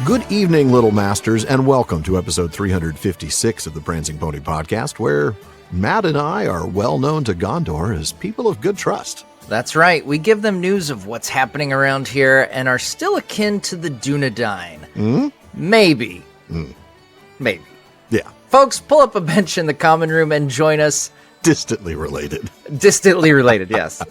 Good evening, Little Masters, and welcome to episode 356 of the Prancing Pony Podcast, where Matt and I are well known to Gondor as people of good trust. That's right. We give them news of what's happening around here and are still akin to the Dunedain. Maybe. Maybe. Yeah. Folks, pull up a bench in the common room and join us. Distantly related. Distantly related, yes.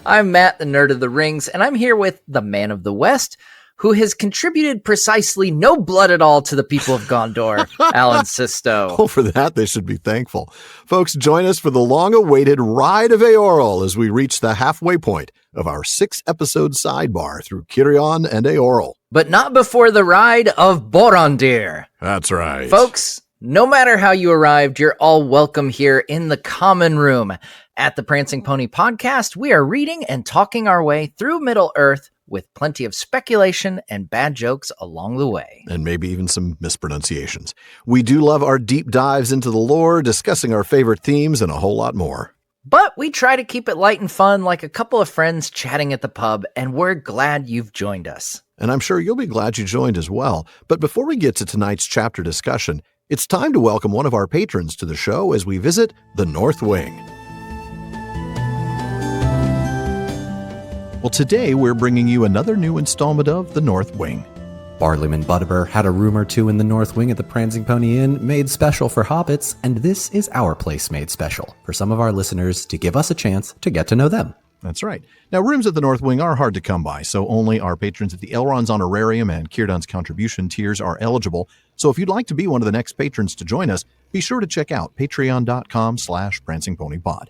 I'm Matt, the nerd of the rings, and I'm here with the man of the West, who has contributed precisely no blood at all to the people of Gondor, Alan Sisto. Well, for that, they should be thankful. Folks, join us for the long-awaited Ride of Eorl as we reach the halfway point of our 6-episode sidebar through Cirion and Eorl. But not before the ride of Borondir. That's right. Folks, no matter how you arrived, you're all welcome here in the common room. At the Prancing Pony Podcast, we are reading and talking our way through Middle-earth with plenty of speculation and bad jokes along the way. And maybe even some mispronunciations. We do love our deep dives into the lore, discussing our favorite themes, and a whole lot more. But we try to keep it light and fun like a couple of friends chatting at the pub, and we're glad you've joined us. And I'm sure you'll be glad you joined as well. But before we get to tonight's chapter discussion, it's time to welcome one of our patrons to the show as we visit the North Wing. Well, today we're bringing you another new installment of The North Wing. Barleyman Butterbur had a room or two in the North Wing at the Prancing Pony Inn made special for hobbits, and this is our place made special for some of our listeners to give us a chance to get to know them. That's right. Now, rooms at the North Wing are hard to come by, so only our patrons at the Elrond's Honorarium and Círdan's Contribution tiers are eligible. So if you'd like to be one of the next patrons to join us, be sure to check out patreon.com/prancingponypod.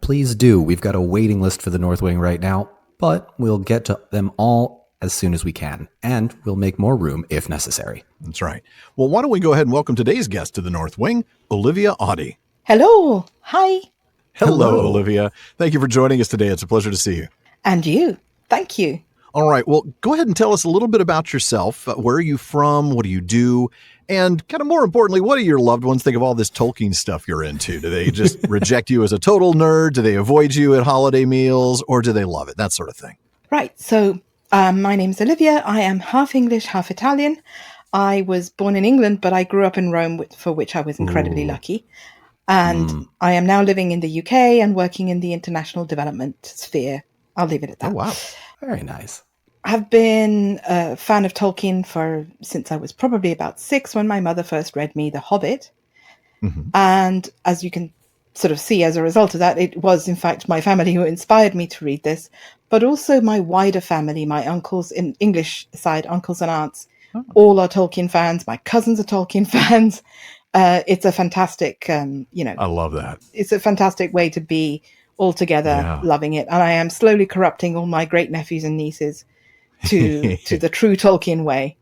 Please do. We've got a waiting list for the North Wing right now, but we'll get to them all as soon as we can, and we'll make more room if necessary. That's right. Well, why don't we go ahead and welcome today's guest to the North Wing, Olivia Audie. Hello. Hi. Hello, Olivia. Thank you for joining us today. It's a pleasure to see you. And you. Thank you. All right. Well, go ahead and tell us a little bit about yourself. Where are you from? What do you do? And kind of more importantly, what do your loved ones think of all this Tolkien stuff you're into? Do they just reject you as a total nerd? Do they avoid you at holiday meals? Or do they love it? That sort of thing. Right. So my name's Olivia. I am half English, half Italian. I was born in England, but I grew up in Rome, for which I was incredibly lucky. And I am now living in the UK and working in the international development sphere. I'll leave it at that. Oh, wow. Very nice. I've been a fan of Tolkien since I was probably about 6 when my mother first read me The Hobbit. And as you can sort of see as a result of that, it was in fact my family who inspired me to read this, but also my wider family, my uncles in English side, uncles and aunts, all are Tolkien fans. My cousins are Tolkien fans. It's a fantastic, I love that. It's a fantastic way to be all together, loving it. And I am slowly corrupting all my great nephews and nieces to the true Tolkien way.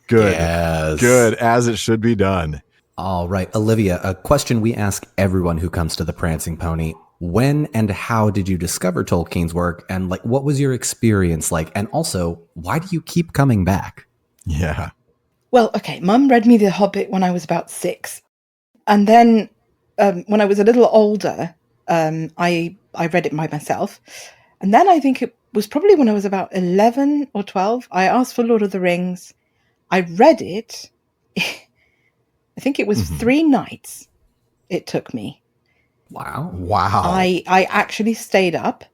Good. Yes. Good, as it should be done. All right, Olivia, a question we ask everyone who comes to the Prancing Pony. When and how did you discover Tolkien's work? And what was your experience like? And also, why do you keep coming back? Yeah. Well, okay, Mum read me The Hobbit when I was about 6. And then when I was a little older, I read it by myself. And then I think it was probably when I was about 11 or 12, I asked for Lord of the Rings. I read it. I think it was 3 nights it took me. Wow. I actually stayed up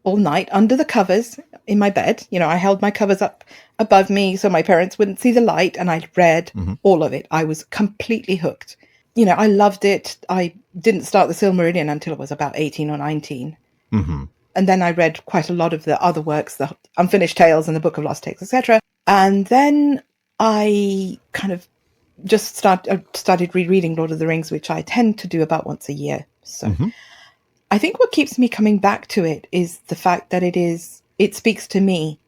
all night under the covers in my bed. I held my covers up above me so my parents wouldn't see the light, and I read all of it. I was completely hooked. I loved it. I didn't start the Silmarillion until I was about 18 or 19. And then I read quite a lot of the other works, the Unfinished Tales and the Book of Lost Tales, etc. And then I kind of just started rereading Lord of the Rings, which I tend to do about once a year. So I think what keeps me coming back to it is the fact that it speaks to me,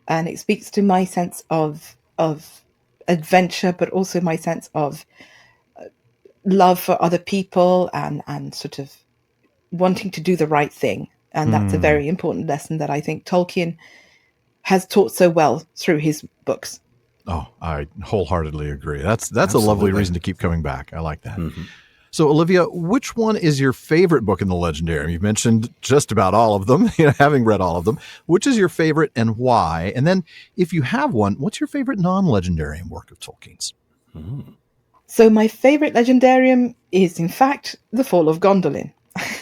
and it speaks to my sense of adventure, but also my sense of love for other people and sort of wanting to do the right thing. And that's a very important lesson that I think Tolkien has taught so well through his books. Oh, I wholeheartedly agree. That's Absolutely. a lovely reason to keep coming back. I like that. So, Olivia, which one is your favorite book in the Legendarium? You've mentioned just about all of them, having read all of them. Which is your favorite and why? And then, if you have one, what's your favorite non-Legendarium work of Tolkien's? So, my favorite Legendarium is, in fact, The Fall of Gondolin.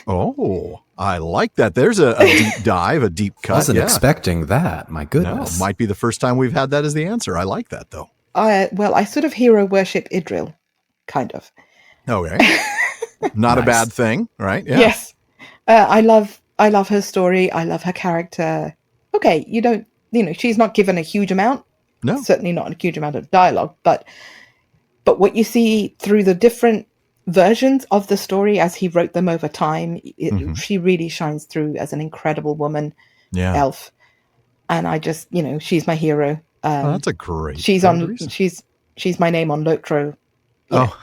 Oh, I like that. There's a deep dive, a deep cut. I wasn't expecting that. My goodness. No, might be the first time we've had that as the answer. I like that, though. I sort of hero worship Idril, kind of. Okay. Not a bad thing, right? Yeah. Yes. I love her story. I love her character. Okay, she's not given a huge amount. No. Certainly not a huge amount of dialogue, but what you see through the different versions of the story as he wrote them over time, she really shines through as an incredible woman, elf. And I just, she's my hero. That's a great. She's my name on Lotro. Oh,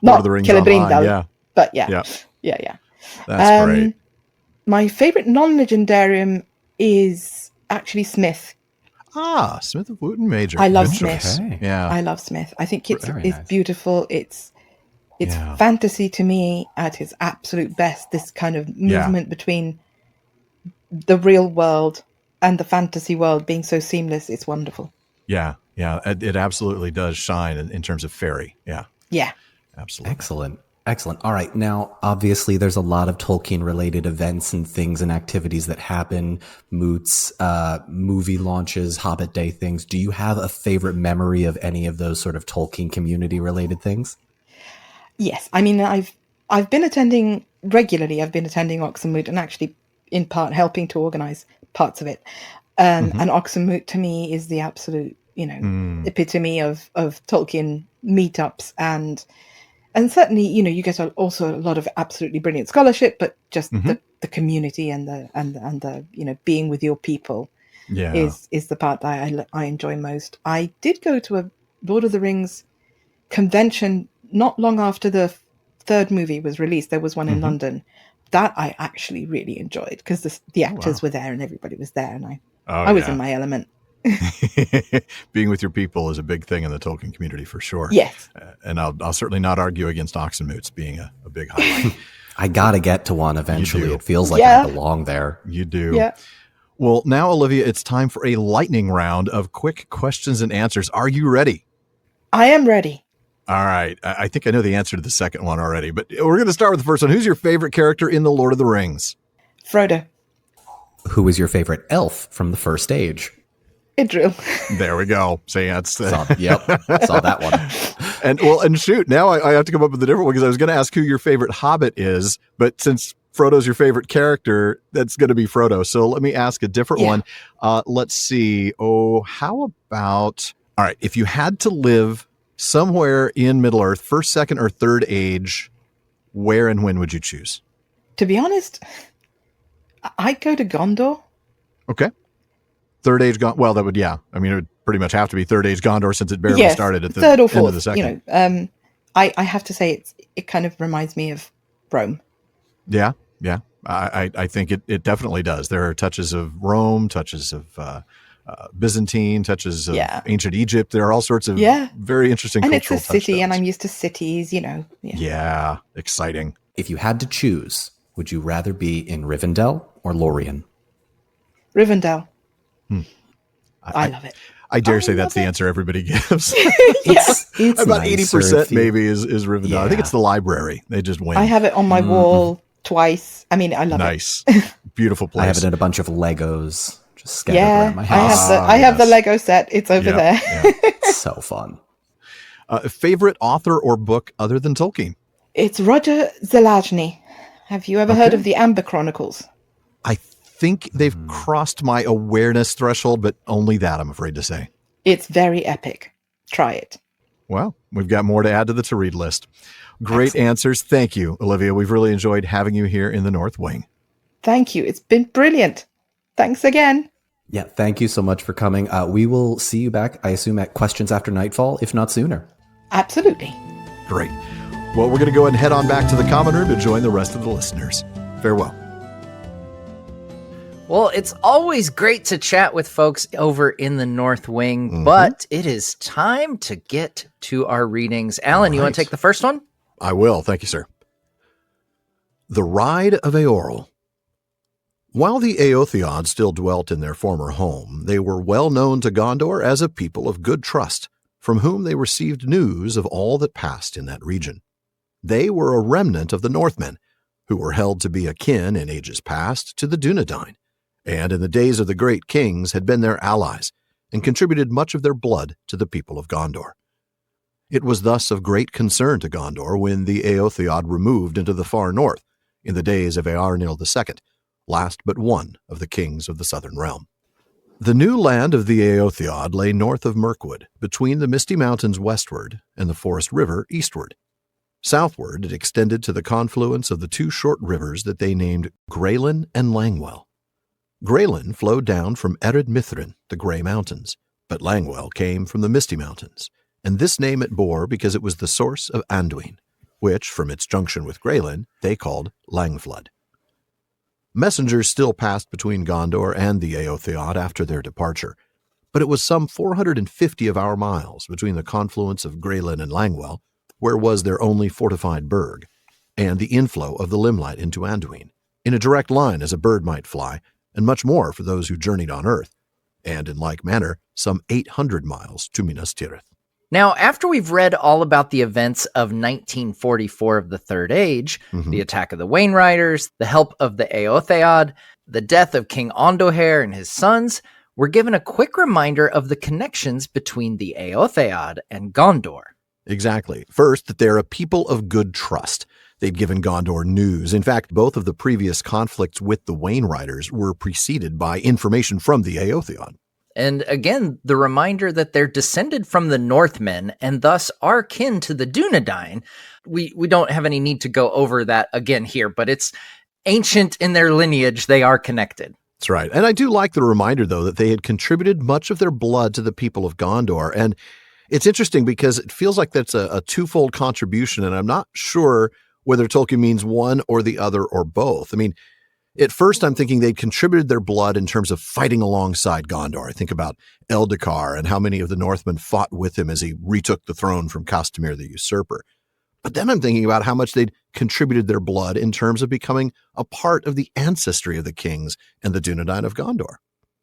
not the Rings Celebrindal, yeah. But yeah. That's great. My favorite non-Legendarium is actually Smith. Smith of Wooten Major. I love Good Smith. choice. Yeah, I love Smith. I think it's nice. beautiful. It's fantasy to me at its absolute best. This kind of movement between the real world and the fantasy world being so seamless. It's wonderful. Yeah. It absolutely does shine in terms of fairy. Yeah, absolutely. Excellent. All right. Now, obviously, there's a lot of Tolkien-related events and things and activities that happen, moots, movie launches, Hobbit Day things. Do you have a favorite memory of any of those sort of Tolkien community-related things? Yes. I mean, I've been attending regularly. I've been attending Oxenmoot and actually, in part, helping to organize parts of it. And Oxenmoot, to me, is the absolute, epitome of Tolkien meetups and certainly, you get also a lot of absolutely brilliant scholarship, but just the community and the being with your people is the part that I enjoy most. I did go to a Lord of the Rings convention not long after the third movie was released. There was one in London that I actually really enjoyed because the actors were there and everybody was there, and I was in my element. Being with your people is a big thing in the Tolkien community for sure. Yes. And I'll certainly not argue against Oxenmoots being a big highlight. I got to get to one eventually. It feels like I belong there. You do. Yeah. Well, now, Olivia, it's time for a lightning round of quick questions and answers. Are you ready? I am ready. All right. I think I know the answer to the second one already, but we're going to start with the first one. Who's your favorite character in The Lord of the Rings? Frodo. Who is your favorite elf from the first age? Idril. There we go. See, that's saw that one. And shoot, now I have to come up with a different one because I was going to ask who your favorite Hobbit is, but since Frodo's your favorite character, that's going to be Frodo. So let me ask a different one. Let's see. How about, all right, if you had to live somewhere in Middle-earth, first, second, or third age, where and when would you choose? To be honest, I'd go to Gondor. Okay. Third age Gondor. Well, that would, it would pretty much have to be third age Gondor since it barely started at the third or fourth, end of the second. I have to say it kind of reminds me of Rome. Yeah. I think it definitely does. There are touches of Rome, touches of Byzantine, touches of ancient Egypt. There are all sorts of very interesting and cultural it's a city, touchdowns. and I'm used to cities, Yeah, exciting. If you had to choose, would you rather be in Rivendell or Lorien? Rivendell. I love it. I dare say that's the answer everybody gives. It's about 80% maybe is Rivendell. Yeah. I think it's the library. They just win. I have it on my wall twice. I mean, I love it. Nice. Beautiful place. I have it in a bunch of Legos just scattered around my house. I have the Lego set. It's over there. It's so fun. Favorite author or book other than Tolkien? It's Roger Zelazny. Have you ever heard of the Amber Chronicles? I think they've crossed my awareness threshold, but only that, I'm afraid to say. It's very epic. Try it. Well, we've got more to add to the to-read list. Great answers. Thank you, Olivia. We've really enjoyed having you here in the North Wing. Thank you. It's been brilliant. Thanks again. Yeah, thank you so much for coming. We will see you back, I assume, at Questions After Nightfall, if not sooner. Absolutely. Great. Well, we're going to go ahead and head on back to the common room to join the rest of the listeners. Farewell. Well, it's always great to chat with folks over in the North Wing, but it is time to get to our readings. Alan, you want to take the first one? I will. Thank you, sir. The Ride of Eorl. While the Eotheod still dwelt in their former home, they were well known to Gondor as a people of good trust, from whom they received news of all that passed in that region. They were a remnant of the Northmen, who were held to be akin in ages past to the Dunedain, and in the days of the great kings had been their allies, and contributed much of their blood to the people of Gondor. It was thus of great concern to Gondor when the Eotheod removed into the far north, in the days of Eärnil II, last but one of the kings of the southern realm. The new land of the Eotheod lay north of Mirkwood, between the Misty Mountains westward and the Forest River eastward. Southward it extended to the confluence of the two short rivers that they named Graelyn and Langwell. Graelyn flowed down from Ered Mithrin, the Grey Mountains, but Langwell came from the Misty Mountains, and this name it bore because it was the source of Anduin, which, from its junction with Graelyn, they called Langflood. Messengers still passed between Gondor and the Eotheod after their departure, but it was some 450 of our miles between the confluence of Graelyn and Langwell, where was their only fortified burg, and the inflow of the Limelight into Anduin, in a direct line as a bird might fly, and much more for those who journeyed on earth, and in like manner some 800 miles to Minas Tirith. Now, after we've read all about the events of 1944 of the Third Age, the attack of the Wainriders, the help of the Eotheod, the death of King Ondoher and his sons, we're given a quick reminder of the connections between the Eotheod and Gondor. Exactly. First, that they're a people of good trust. They'd given Gondor news. In fact, both of the previous conflicts with the Wainriders were preceded by information from the Eotheod. And again, the reminder that they're descended from the Northmen and thus are kin to the Dunedain. We don't have any need to go over that again here, but it's ancient in their lineage. They are connected. That's right. And I do like the reminder, though, that they had contributed much of their blood to the people of Gondor. And it's interesting because it feels like that's a twofold contribution, and I'm not sure whether Tolkien means one or the other or both. I mean, at first, I'm thinking they contributed their blood in terms of fighting alongside Gondor. I think about Eldacar and how many of the Northmen fought with him as he retook the throne from Castamir the Usurper. But then I'm thinking about how much they'd contributed their blood in terms of becoming a part of the ancestry of the kings and the Dunedain of Gondor.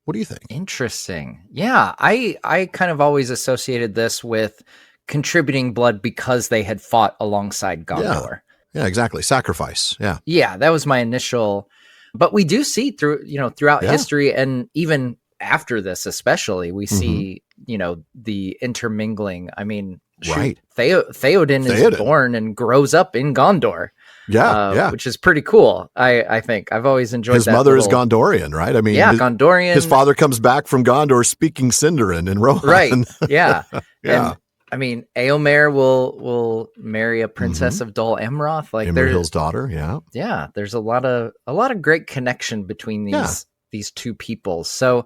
What do you think? Interesting. Yeah, I kind of always associated this with contributing blood because they had fought alongside Gondor. Yeah, exactly. Sacrifice. Yeah. Yeah, that was my initial... But we do see throughout history, and even after this, especially, we see, the intermingling. I mean, right. Theoden is born and grows up in Gondor. Which is pretty cool. I think I've always enjoyed his mother is Gondorian, right? I mean, Gondorian. His father comes back from Gondor speaking Sindarin and Rohan. Right. Yeah. And, I mean, Eomer will marry a princess of Dol Amroth, like Imrahil's daughter. Yeah, yeah. There's a lot of great connection between these two peoples. So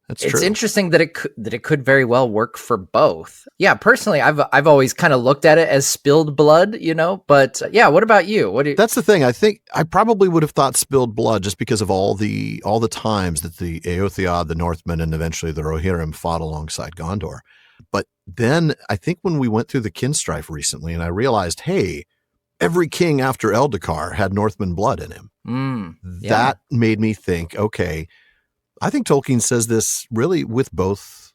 it's interesting that it could very well work for both. Yeah, personally, I've always kind of looked at it as spilled blood, But what about you? That's the thing. I think I probably would have thought spilled blood just because of all the times that the Eotheod, the Northmen, and eventually the Rohirrim fought alongside Gondor. But then I think when we went through the kin strife recently and I realized, hey, every king after Eldacar had Northman blood in him. That made me think, okay, I think Tolkien says this really with both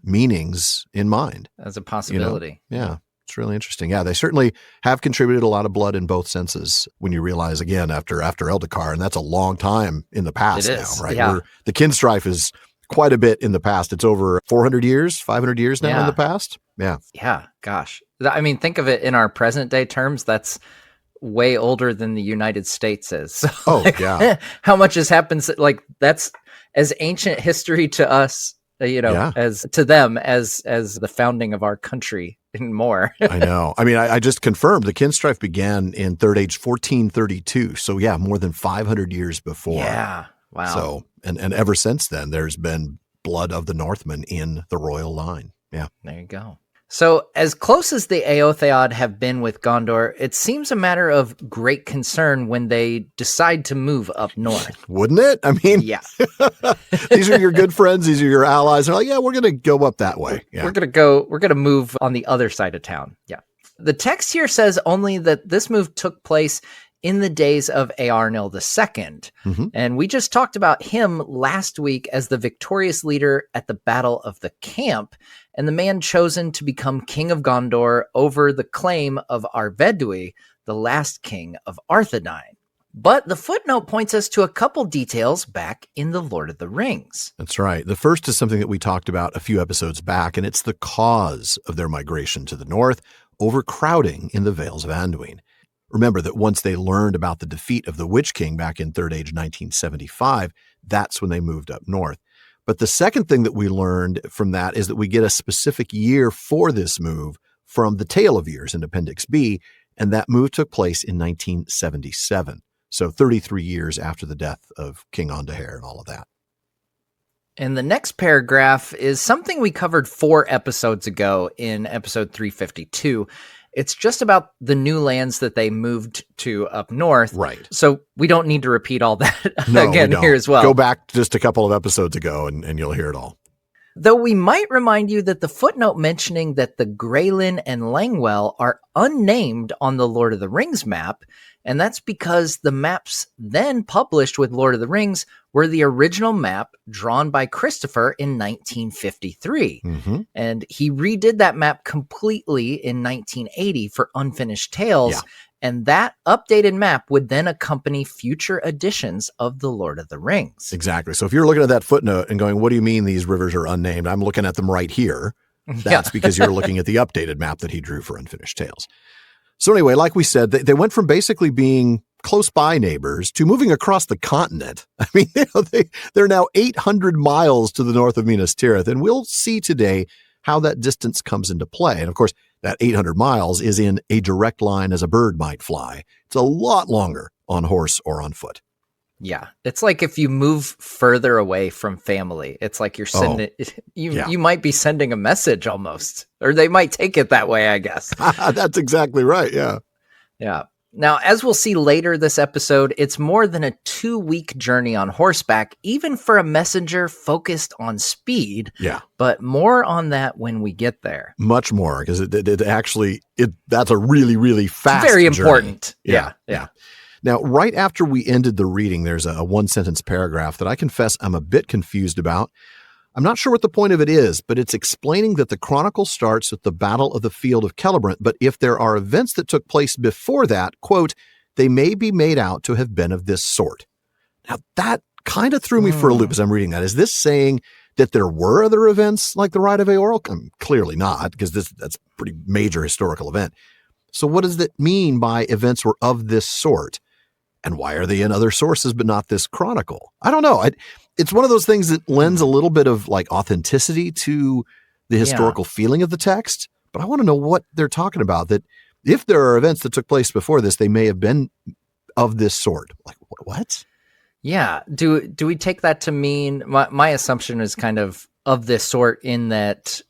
meanings in mind. As a possibility. Yeah, it's really interesting. Yeah, they certainly have contributed a lot of blood in both senses when you realize, again, after Eldacar, and that's a long time in the past now, right? Yeah. The kin strife is quite a bit in the past. It's over 400 years, 500 years now in the past. Yeah. Yeah. Gosh. I mean, think of it in our present day terms. That's way older than the United States is. So, how much has happened? Like, that's as ancient history to us, as to them as the founding of our country and more. I know. I mean, I just confirmed the kin strife began in Third Age 1432. So yeah, more than 500 years before. Yeah. Wow. So, and ever since then, there's been blood of the Northmen in the royal line. Yeah. There you go. So as close as the Eotheod have been with Gondor, it seems a matter of great concern when they decide to move up north. Wouldn't it? I mean, yeah. These are your good friends. These are your allies. They're like, yeah, we're going to go up that way. Yeah. We're going to move on the other side of town. Yeah. The text here says only that this move took place in the days of Eorl II. And we just talked about him last week as the victorious leader at the Battle of the Camp, and the man chosen to become king of Gondor over the claim of Arvedui, the last king of Arthedain. But the footnote points us to a couple details back in The Lord of the Rings. That's right. The first is something that we talked about a few episodes back, and it's the cause of their migration to the north, overcrowding in the Vales of Anduin. Remember that once they learned about the defeat of the Witch King back in Third Age 1975, that's when they moved up north. But the second thing that we learned from that is that we get a specific year for this move from the Tale of Years in Appendix B, and that move took place in 1977. So 33 years after the death of King Ondahare and all of that. And the next paragraph is something we covered 4 episodes ago in episode 352. It's just about the new lands that they moved to up north. Right. So we don't need to repeat all that No, again here as well. Go back just a couple of episodes ago and you'll hear it all. Though we might remind you that the footnote mentioning that the Greylin and Langwell are unnamed on the Lord of the Rings map, and that's because the maps then published with Lord of the Rings were the original map drawn by Christopher in 1953. And he redid that map completely in 1980 for Unfinished Tales. Yeah. And that updated map would then accompany future editions of The Lord of the Rings. Exactly. So if you're looking at that footnote and going, what do you mean these rivers are unnamed? I'm looking at them right here. That's because you're looking at the updated map that he drew for Unfinished Tales. So anyway, like we said, they went from basically being close by neighbors to moving across the continent. I mean, they're now 800 miles to the north of Minas Tirith, and we'll see today how that distance comes into play. And of course, that 800 miles is in a direct line as a bird might fly. It's a lot longer on horse or on foot. Yeah, it's like if you move further away from family, it's like you're sending you might be sending a message almost, or they might take it that way, I guess. That's exactly right. Yeah. Yeah. Now, as we'll see later this episode, it's more than a 2-week journey on horseback, even for a messenger focused on speed. Yeah. But more on that when we get there. Much more, because that's a really, really fast Very journey. Important. Yeah. Now, right after we ended the reading, there's a 1-sentence paragraph that I confess I'm a bit confused about. I'm not sure what the point of it is, but it's explaining that the chronicle starts at the Battle of the Field of Celebrant, but if there are events that took place before that, quote, they may be made out to have been of this sort. Now, that kind of threw me for a loop as I'm reading that. Is this saying that there were other events like the Ride of Eorl? Clearly not, because that's a pretty major historical event. So what does that mean by events were of this sort? And why are they in other sources but not this chronicle? I don't know. It's one of those things that lends a little bit of like authenticity to the historical feeling of the text. But I want to know what they're talking about, that if there are events that took place before this, they may have been of this sort. Like, what? Yeah. Do we take that to mean, my assumption is kind of this sort in that,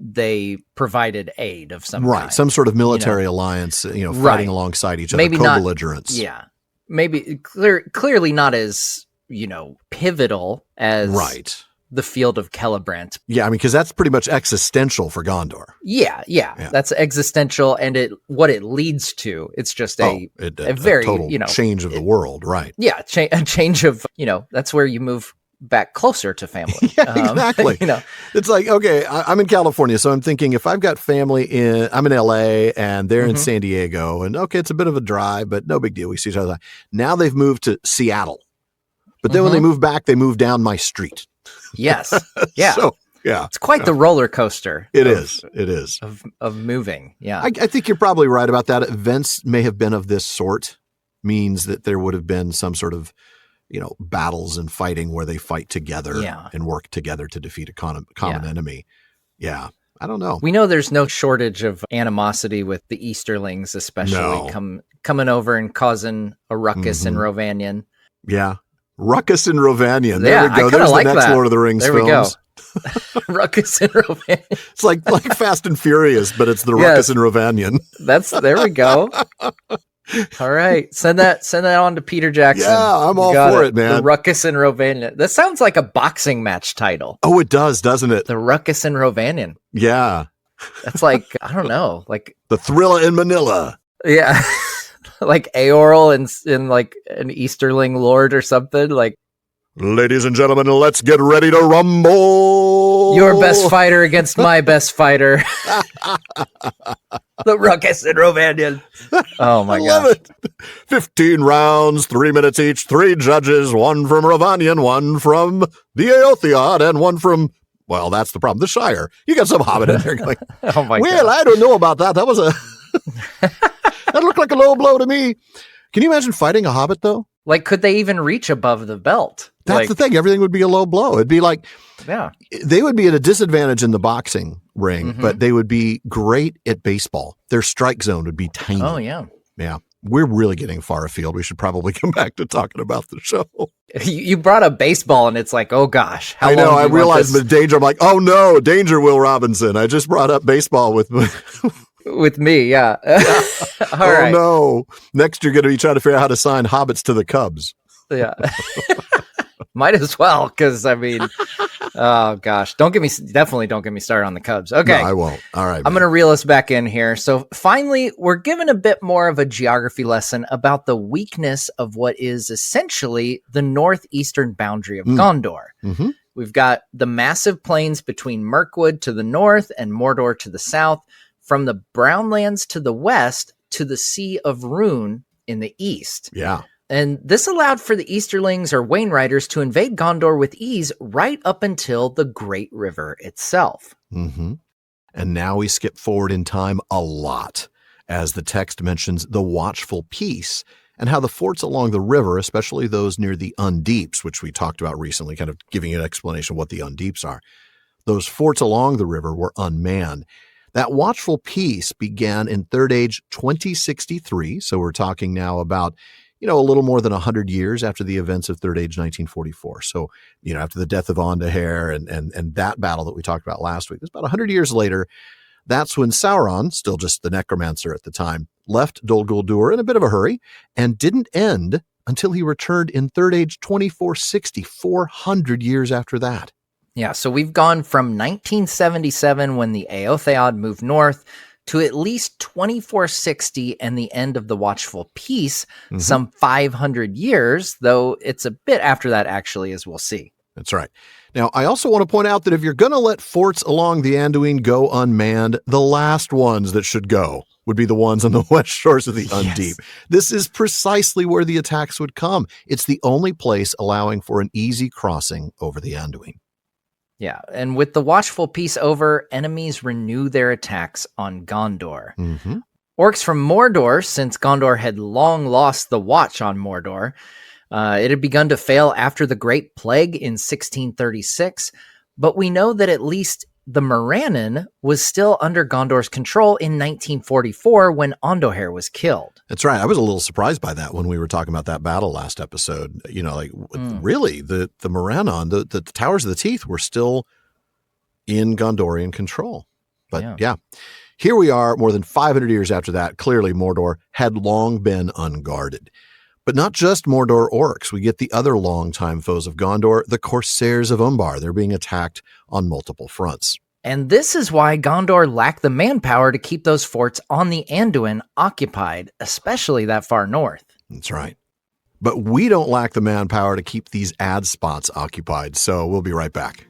they provided aid of some kind. Some sort of military alliance, fighting alongside each other, co-belligerence. Maybe clearly not as, pivotal as the Field of Celebrant. Yeah, I mean, because that's pretty much existential for Gondor. Yeah. That's existential, and what it leads to, it's just a very total change of the world, right? Yeah, a change of, that's where you move back closer to family. Yeah, exactly. It's like, okay, I'm in California, so I'm thinking if I've got family I'm in LA and they're in San Diego, and okay, it's a bit of a drive, but no big deal. We see each other. Now they've moved to Seattle, but then when they move back, they move down my street. Yes. Yeah. So, yeah, it's quite the roller coaster. It is of moving. Yeah. I think you're probably right about that. Events may have been of this sort, means that there would have been some sort of battles and fighting where they fight together and work together to defeat a common enemy. Yeah. I don't know. We know there's no shortage of animosity with the Easterlings, especially coming over and causing a ruckus in Rhovanion. Yeah. Ruckus in Rhovanion. There we go. There's the next Lord of the Rings films. We go. Ruckus in Rhovanion. It's like Fast and Furious, but it's the Ruckus in Rhovanion. There we go. All right. Send that on to Peter Jackson. Yeah, I'm all for it, man. The Ruckus in Rhovanion. That sounds like a boxing match title. Oh, it does, doesn't it? The Ruckus in Rhovanion. Yeah. That's like, I don't know, like The Thrilla in Manila. yeah, like Eorl in like an Easterling lord or something. Like, Ladies and gentlemen, let's get ready to rumble. your best fighter against my best fighter. The Ruckus and Rhovanion. Oh my I love gosh. it. 15 rounds, 3 minutes each, 3 judges, 1 from Rhovanion, 1 from the Aotheod, and 1 from, well, that's the problem, the Shire. You got some hobbit in there going, Oh my well, god. I don't know about that. That was a, that looked like a low blow to me. Can you imagine fighting a hobbit, though? Like, could they even reach above the belt? That's Like, the thing. Everything would be a low blow. It'd be like, yeah. they would be at a disadvantage in the boxing ring, Mhm. but they would be great at baseball. Their strike zone would be tiny. Oh yeah. Yeah. We're really getting far afield. We should probably come back to talking about the show. You brought up baseball, and it's like, oh gosh. I know. long do I you want realized this the danger. I'm like, oh no, danger, Will Robinson. I just brought up baseball with with me. Yeah. All oh right. no. Next, you're going to be trying to figure out how to sign hobbits to the Cubs. Yeah. Might as well, because I mean, oh gosh, definitely don't get me started on the Cubs. Okay. No, I won't. All right. I'm going to reel us back in here. So finally, we're given a bit more of a geography lesson about the weakness of what is essentially the northeastern boundary of Gondor. Mm-hmm. We've got the massive plains between Mirkwood to the north and Mordor to the south, from the Brownlands to the west to the Sea of Rhûn in the east. Yeah. And this allowed for the Easterlings or Wainriders to invade Gondor with ease right up until the Great River itself. Mm-hmm. And now we skip forward in time a lot, as the text mentions the Watchful Peace and how the forts along the river, especially those near the Undeeps, which we talked about recently, kind of giving an explanation of what the Undeeps are. Those forts along the river were unmanned. That Watchful Peace began in Third Age 2063, so we're talking now about a little more than 100 years after the events of Third Age 1944. So, after the death of Ondahare and that battle that we talked about last week, it's about 100 years later. That's when Sauron, still just the necromancer at the time, left Dol Guldur in a bit of a hurry and didn't end until he returned in Third Age 2460, 400 years after that. Yeah, so we've gone from 1977 when the Aotheod moved north to at least 2460 and the end of the Watchful Peace, some 500 years, though it's a bit after that, actually, as we'll see. That's right. Now, I also want to point out that if you're going to let forts along the Anduin go unmanned, the last ones that should go would be the ones on the west shores of the Undeep. This is precisely where the attacks would come. It's the only place allowing for an easy crossing over the Anduin. Yeah, and with the Watchful Peace over, enemies renew their attacks on Gondor. Mm-hmm. Orcs from Mordor, since Gondor had long lost the watch on Mordor, it had begun to fail after the Great Plague in 1636, but we know that at least the Morannon was still under Gondor's control in 1944 when Ondahare was killed. That's right. I was a little surprised by that when we were talking about that battle last episode. Really, the Morannon, the Towers of the Teeth were still in Gondorian control. But yeah, here we are more than 500 years after that. Clearly, Mordor had long been unguarded. But not just Mordor orcs. We get the other longtime foes of Gondor, the Corsairs of Umbar. They're being attacked on multiple fronts. And this is why Gondor lacked the manpower to keep those forts on the Anduin occupied, especially that far north. That's right. But we don't lack the manpower to keep these ad spots occupied, so we'll be right back.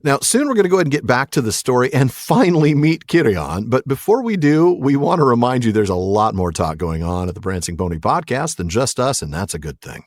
Now, soon we're going to go ahead and get back to the story and finally meet Cirion. But before we do, we want to remind you there's a lot more talk going on at the Prancing Pony podcast than just us, and that's a good thing.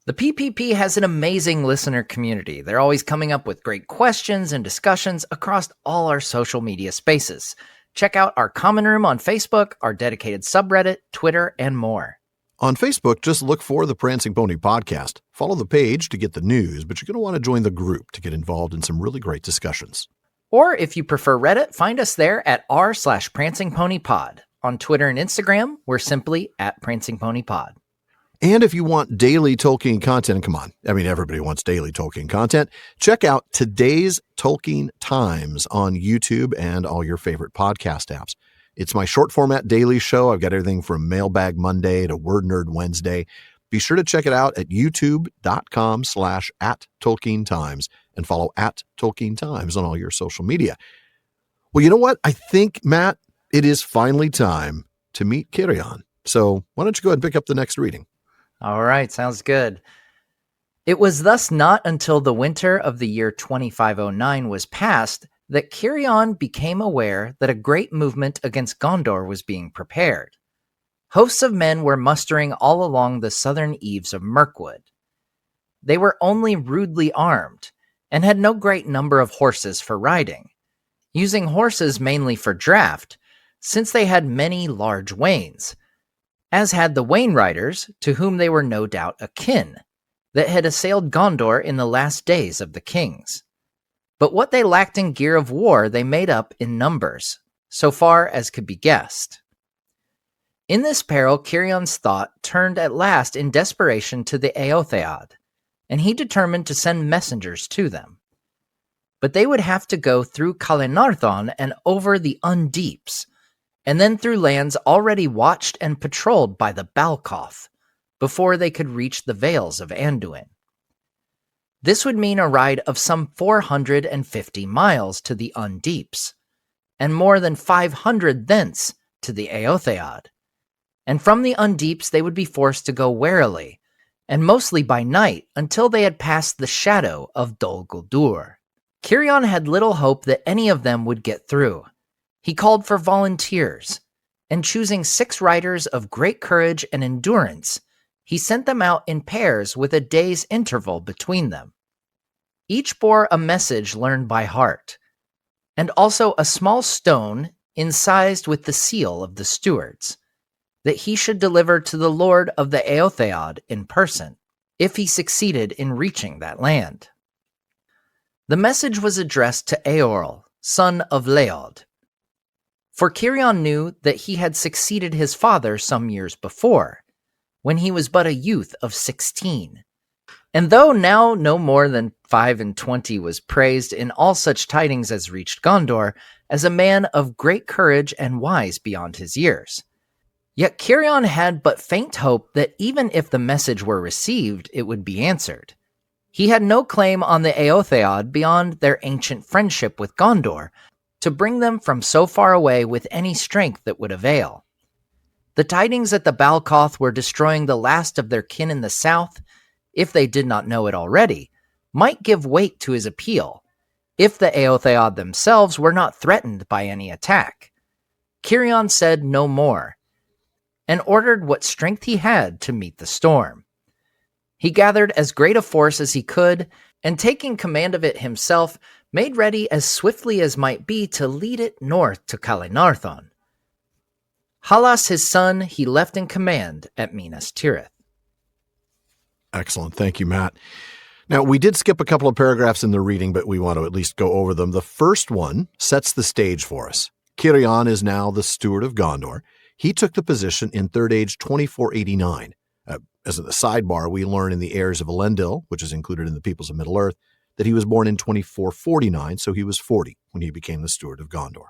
The PPP has an amazing listener community. They're always coming up with great questions and discussions across all our social media spaces. Check out our common room on Facebook, our dedicated subreddit, Twitter, and more. On Facebook, just look for the Prancing Pony podcast. Follow the page to get the news, but you're going to want to join the group to get involved in some really great discussions. Or if you prefer Reddit, find us there at r/prancingponypod. On Twitter and Instagram, we're simply @prancingponypod. And if you want daily Tolkien content, and come on, I mean, everybody wants daily Tolkien content, check out Today's Tolkien Times on YouTube and all your favorite podcast apps. It's my short format daily show. I've got everything from Mailbag Monday to Word Nerd Wednesday. Be sure to check it out at youtube.com/@TolkienTimes and follow @TolkienTimes on all your social media. Well, you know what? I think, Matt, it is finally time to meet Cirion. So why don't you go ahead and pick up the next reading? All right, sounds good. It was thus not until the winter of the year 2509 was past that Cirion became aware that a great movement against Gondor was being prepared. Hosts of men were mustering all along the southern eaves of Mirkwood. They were only rudely armed and had no great number of horses for riding, using horses mainly for draft, since they had many large wains, as had the Wain riders, to whom they were no doubt akin, that had assailed Gondor in the last days of the kings. But what they lacked in gear of war they made up in numbers, so far as could be guessed. In this peril, Cirion's thought turned at last in desperation to the Eotheod, and he determined to send messengers to them. But they would have to go through Calenarthon and over the Undeeps, and then through lands already watched and patrolled by the Balcoth, before they could reach the Vales of Anduin. This would mean a ride of some 450 miles to the Undeeps, and more than 500 thence to the Eotheod. And from the Undeeps they would be forced to go warily, and mostly by night, until they had passed the shadow of Dol Guldur. Cirion had little hope that any of them would get through. He called for volunteers, and choosing 6 riders of great courage and endurance, he sent them out in pairs with a day's interval between them. Each bore a message learned by heart, and also a small stone incised with the seal of the stewards, that he should deliver to the lord of the Eotheod in person, if he succeeded in reaching that land. The message was addressed to Eorl, son of Leod, for Cirion knew that he had succeeded his father some years before, when he was but a youth of 16. And though now no more than 25 was praised in all such tidings as reached Gondor as a man of great courage and wise beyond his years, yet Cirion had but faint hope that even if the message were received, it would be answered. He had no claim on the Eotheod beyond their ancient friendship with Gondor, to bring them from so far away with any strength that would avail. The tidings that the Balcoth were destroying the last of their kin in the south, if they did not know it already, might give weight to his appeal, if the Eotheod themselves were not threatened by any attack. Cirion said no more, and ordered what strength he had to meet the storm. He gathered as great a force as he could, and taking command of it himself, made ready as swiftly as might be to lead it north to Calenarthon. Halas his son he left in command at Minas Tirith. Excellent. Thank you, Matt. Now, we did skip a couple of paragraphs in the reading, but we want to at least go over them. The first one sets the stage for us. Cirion is now the steward of Gondor. He took the position in Third Age 2489. As a sidebar, we learn in the Heirs of Elendil, which is included in the Peoples of Middle-earth, that he was born in 2449, so he was 40 when he became the steward of Gondor.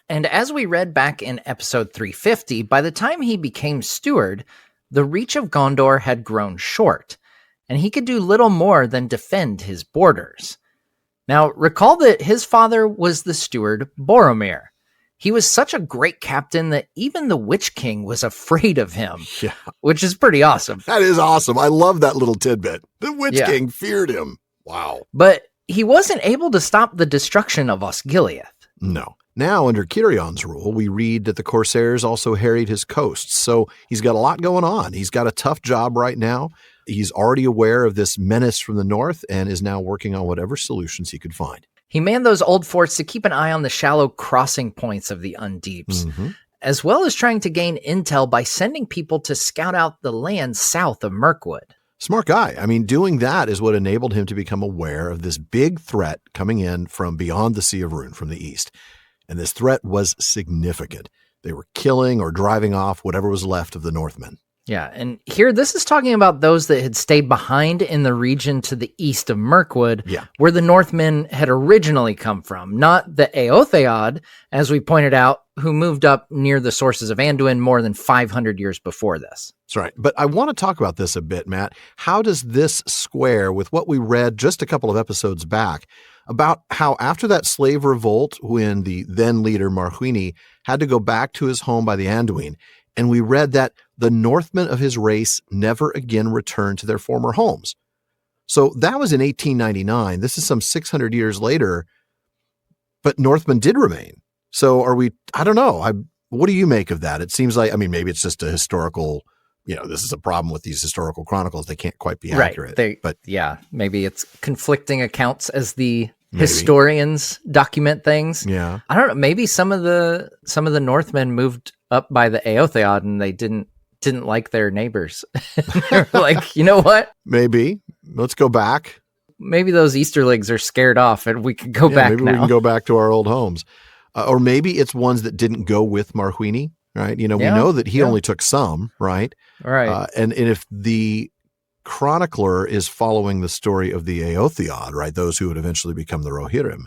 And as we read back in episode 350, by the time he became steward, the reach of Gondor had grown short, and he could do little more than defend his borders. Now, recall that his father was the steward Boromir. He was such a great captain that even the Witch King was afraid of him, which is pretty awesome. That is awesome. I love that little tidbit. The Witch King feared him. Wow. But he wasn't able to stop the destruction of Osgiliath. No. Now, under Cirion's rule, we read that the Corsairs also harried his coasts, so he's got a lot going on. He's got a tough job right now. He's already aware of this menace from the north and is now working on whatever solutions he could find. He manned those old forts to keep an eye on the shallow crossing points of the Undeeps, as well as trying to gain intel by sending people to scout out the land south of Mirkwood. Smart guy. I mean, doing that is what enabled him to become aware of this big threat coming in from beyond the Sea of Rhûn, from the east. And this threat was significant. They were killing or driving off whatever was left of the Northmen. Yeah, and here this is talking about those that had stayed behind in the region to the east of Mirkwood, where the Northmen had originally come from, not the Eotheod, as we pointed out, who moved up near the sources of Anduin more than 500 years before this. That's right. But I want to talk about this a bit, Matt. How does this square with what we read just a couple of episodes back about how after that slave revolt, when the then leader Marhuini had to go back to his home by the Anduin, and we read that the Northmen of his race never again returned to their former homes. So that was in 1899. This is some 600 years later, but Northmen did remain. So I don't know. What do you make of that? It seems like, maybe it's just a historical, this is a problem with these historical chronicles. They can't quite be accurate. Maybe it's conflicting accounts as the historians document things. Yeah. I don't know. Maybe some of the Northmen moved up by the Eotheod and they didn't like their neighbors. They're like, you know what? Maybe. Let's go back. Maybe those Easterlings are scared off and we can go back now. Maybe we can go back to our old homes. Or maybe it's ones that didn't go with Marhuini, right? We know that he only took some, right? Right. And if the chronicler is following the story of the Eotheod, right? Those who would eventually become the Rohirrim,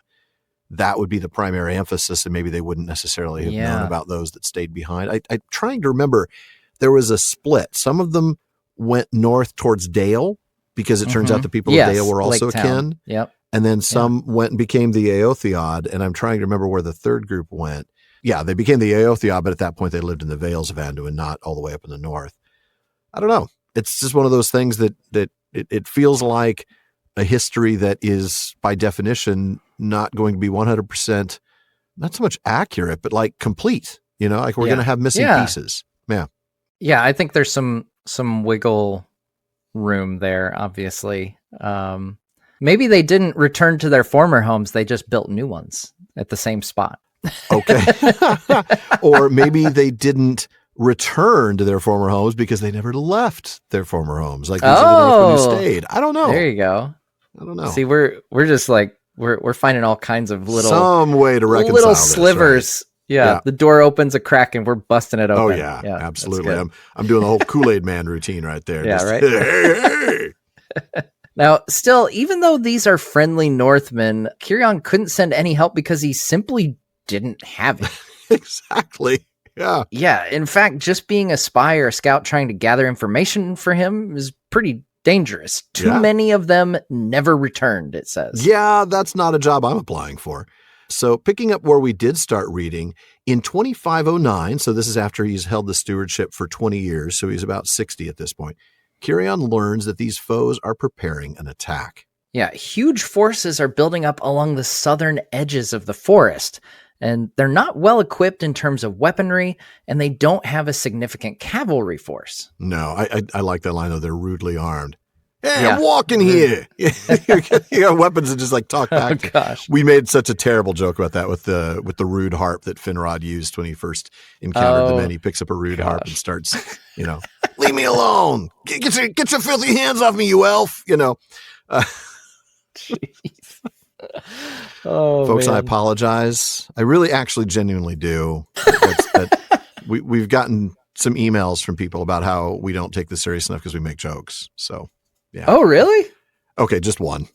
that would be the primary emphasis, and maybe they wouldn't necessarily have known about those that stayed behind. I'm trying to remember, there was a split. Some of them went north towards Dale, because it turns out the people of Dale were also akin. Yep. And then some went and became the Eotheod, and I'm trying to remember where the third group went. Yeah, they became the Eotheod, but at that point they lived in the Vales of Anduin, not all the way up in the north. I don't know. It's just one of those things that it feels like a history that is, by definition, not going to be 100%, not so much accurate, but like complete. Like we're going to have missing pieces. Yeah. Yeah, I think there's some wiggle room there, obviously. Maybe they didn't return to their former homes. They just built new ones at the same spot. Okay. Or maybe they didn't return to their former homes because they never left their former homes. Like these are the Northmen who stayed. I don't know. There you go. I don't know. See, we're just like, we're finding all kinds of some way to reconcile little this, slivers. Right? Yeah. The door opens a crack and we're busting it open. Oh yeah absolutely. I'm doing the whole Kool-Aid Man routine right there. Yeah, just, right. Hey. Now, still, even though these are friendly Northmen, Cirion couldn't send any help because he simply didn't have it. Exactly. Yeah. Yeah. In fact, just being a spy or a scout trying to gather information for him is pretty dangerous. Too many of them never returned, it says. Yeah, that's not a job I'm applying for. So picking up where we did start reading, in 2509, so this is after he's held the stewardship for 20 years, so he's about 60 at this point, Cirion learns that these foes are preparing an attack. Yeah, huge forces are building up along the southern edges of the forest, and they're not well equipped in terms of weaponry, and they don't have a significant cavalry force. No, I like that line, though. They're rudely armed. Hey, I'm walking here. You got weapons that just like talk back. Oh, gosh. We made such a terrible joke about that with the rude harp that Finrod used when he first encountered the men. He picks up a rude harp and starts, leave me alone. Get your filthy hands off me, you elf. Jeez. Oh, folks, man. I apologize. I really actually genuinely do. We've gotten some emails from people about how we don't take this serious enough because we make jokes. So, yeah. Oh, really? Okay, just one.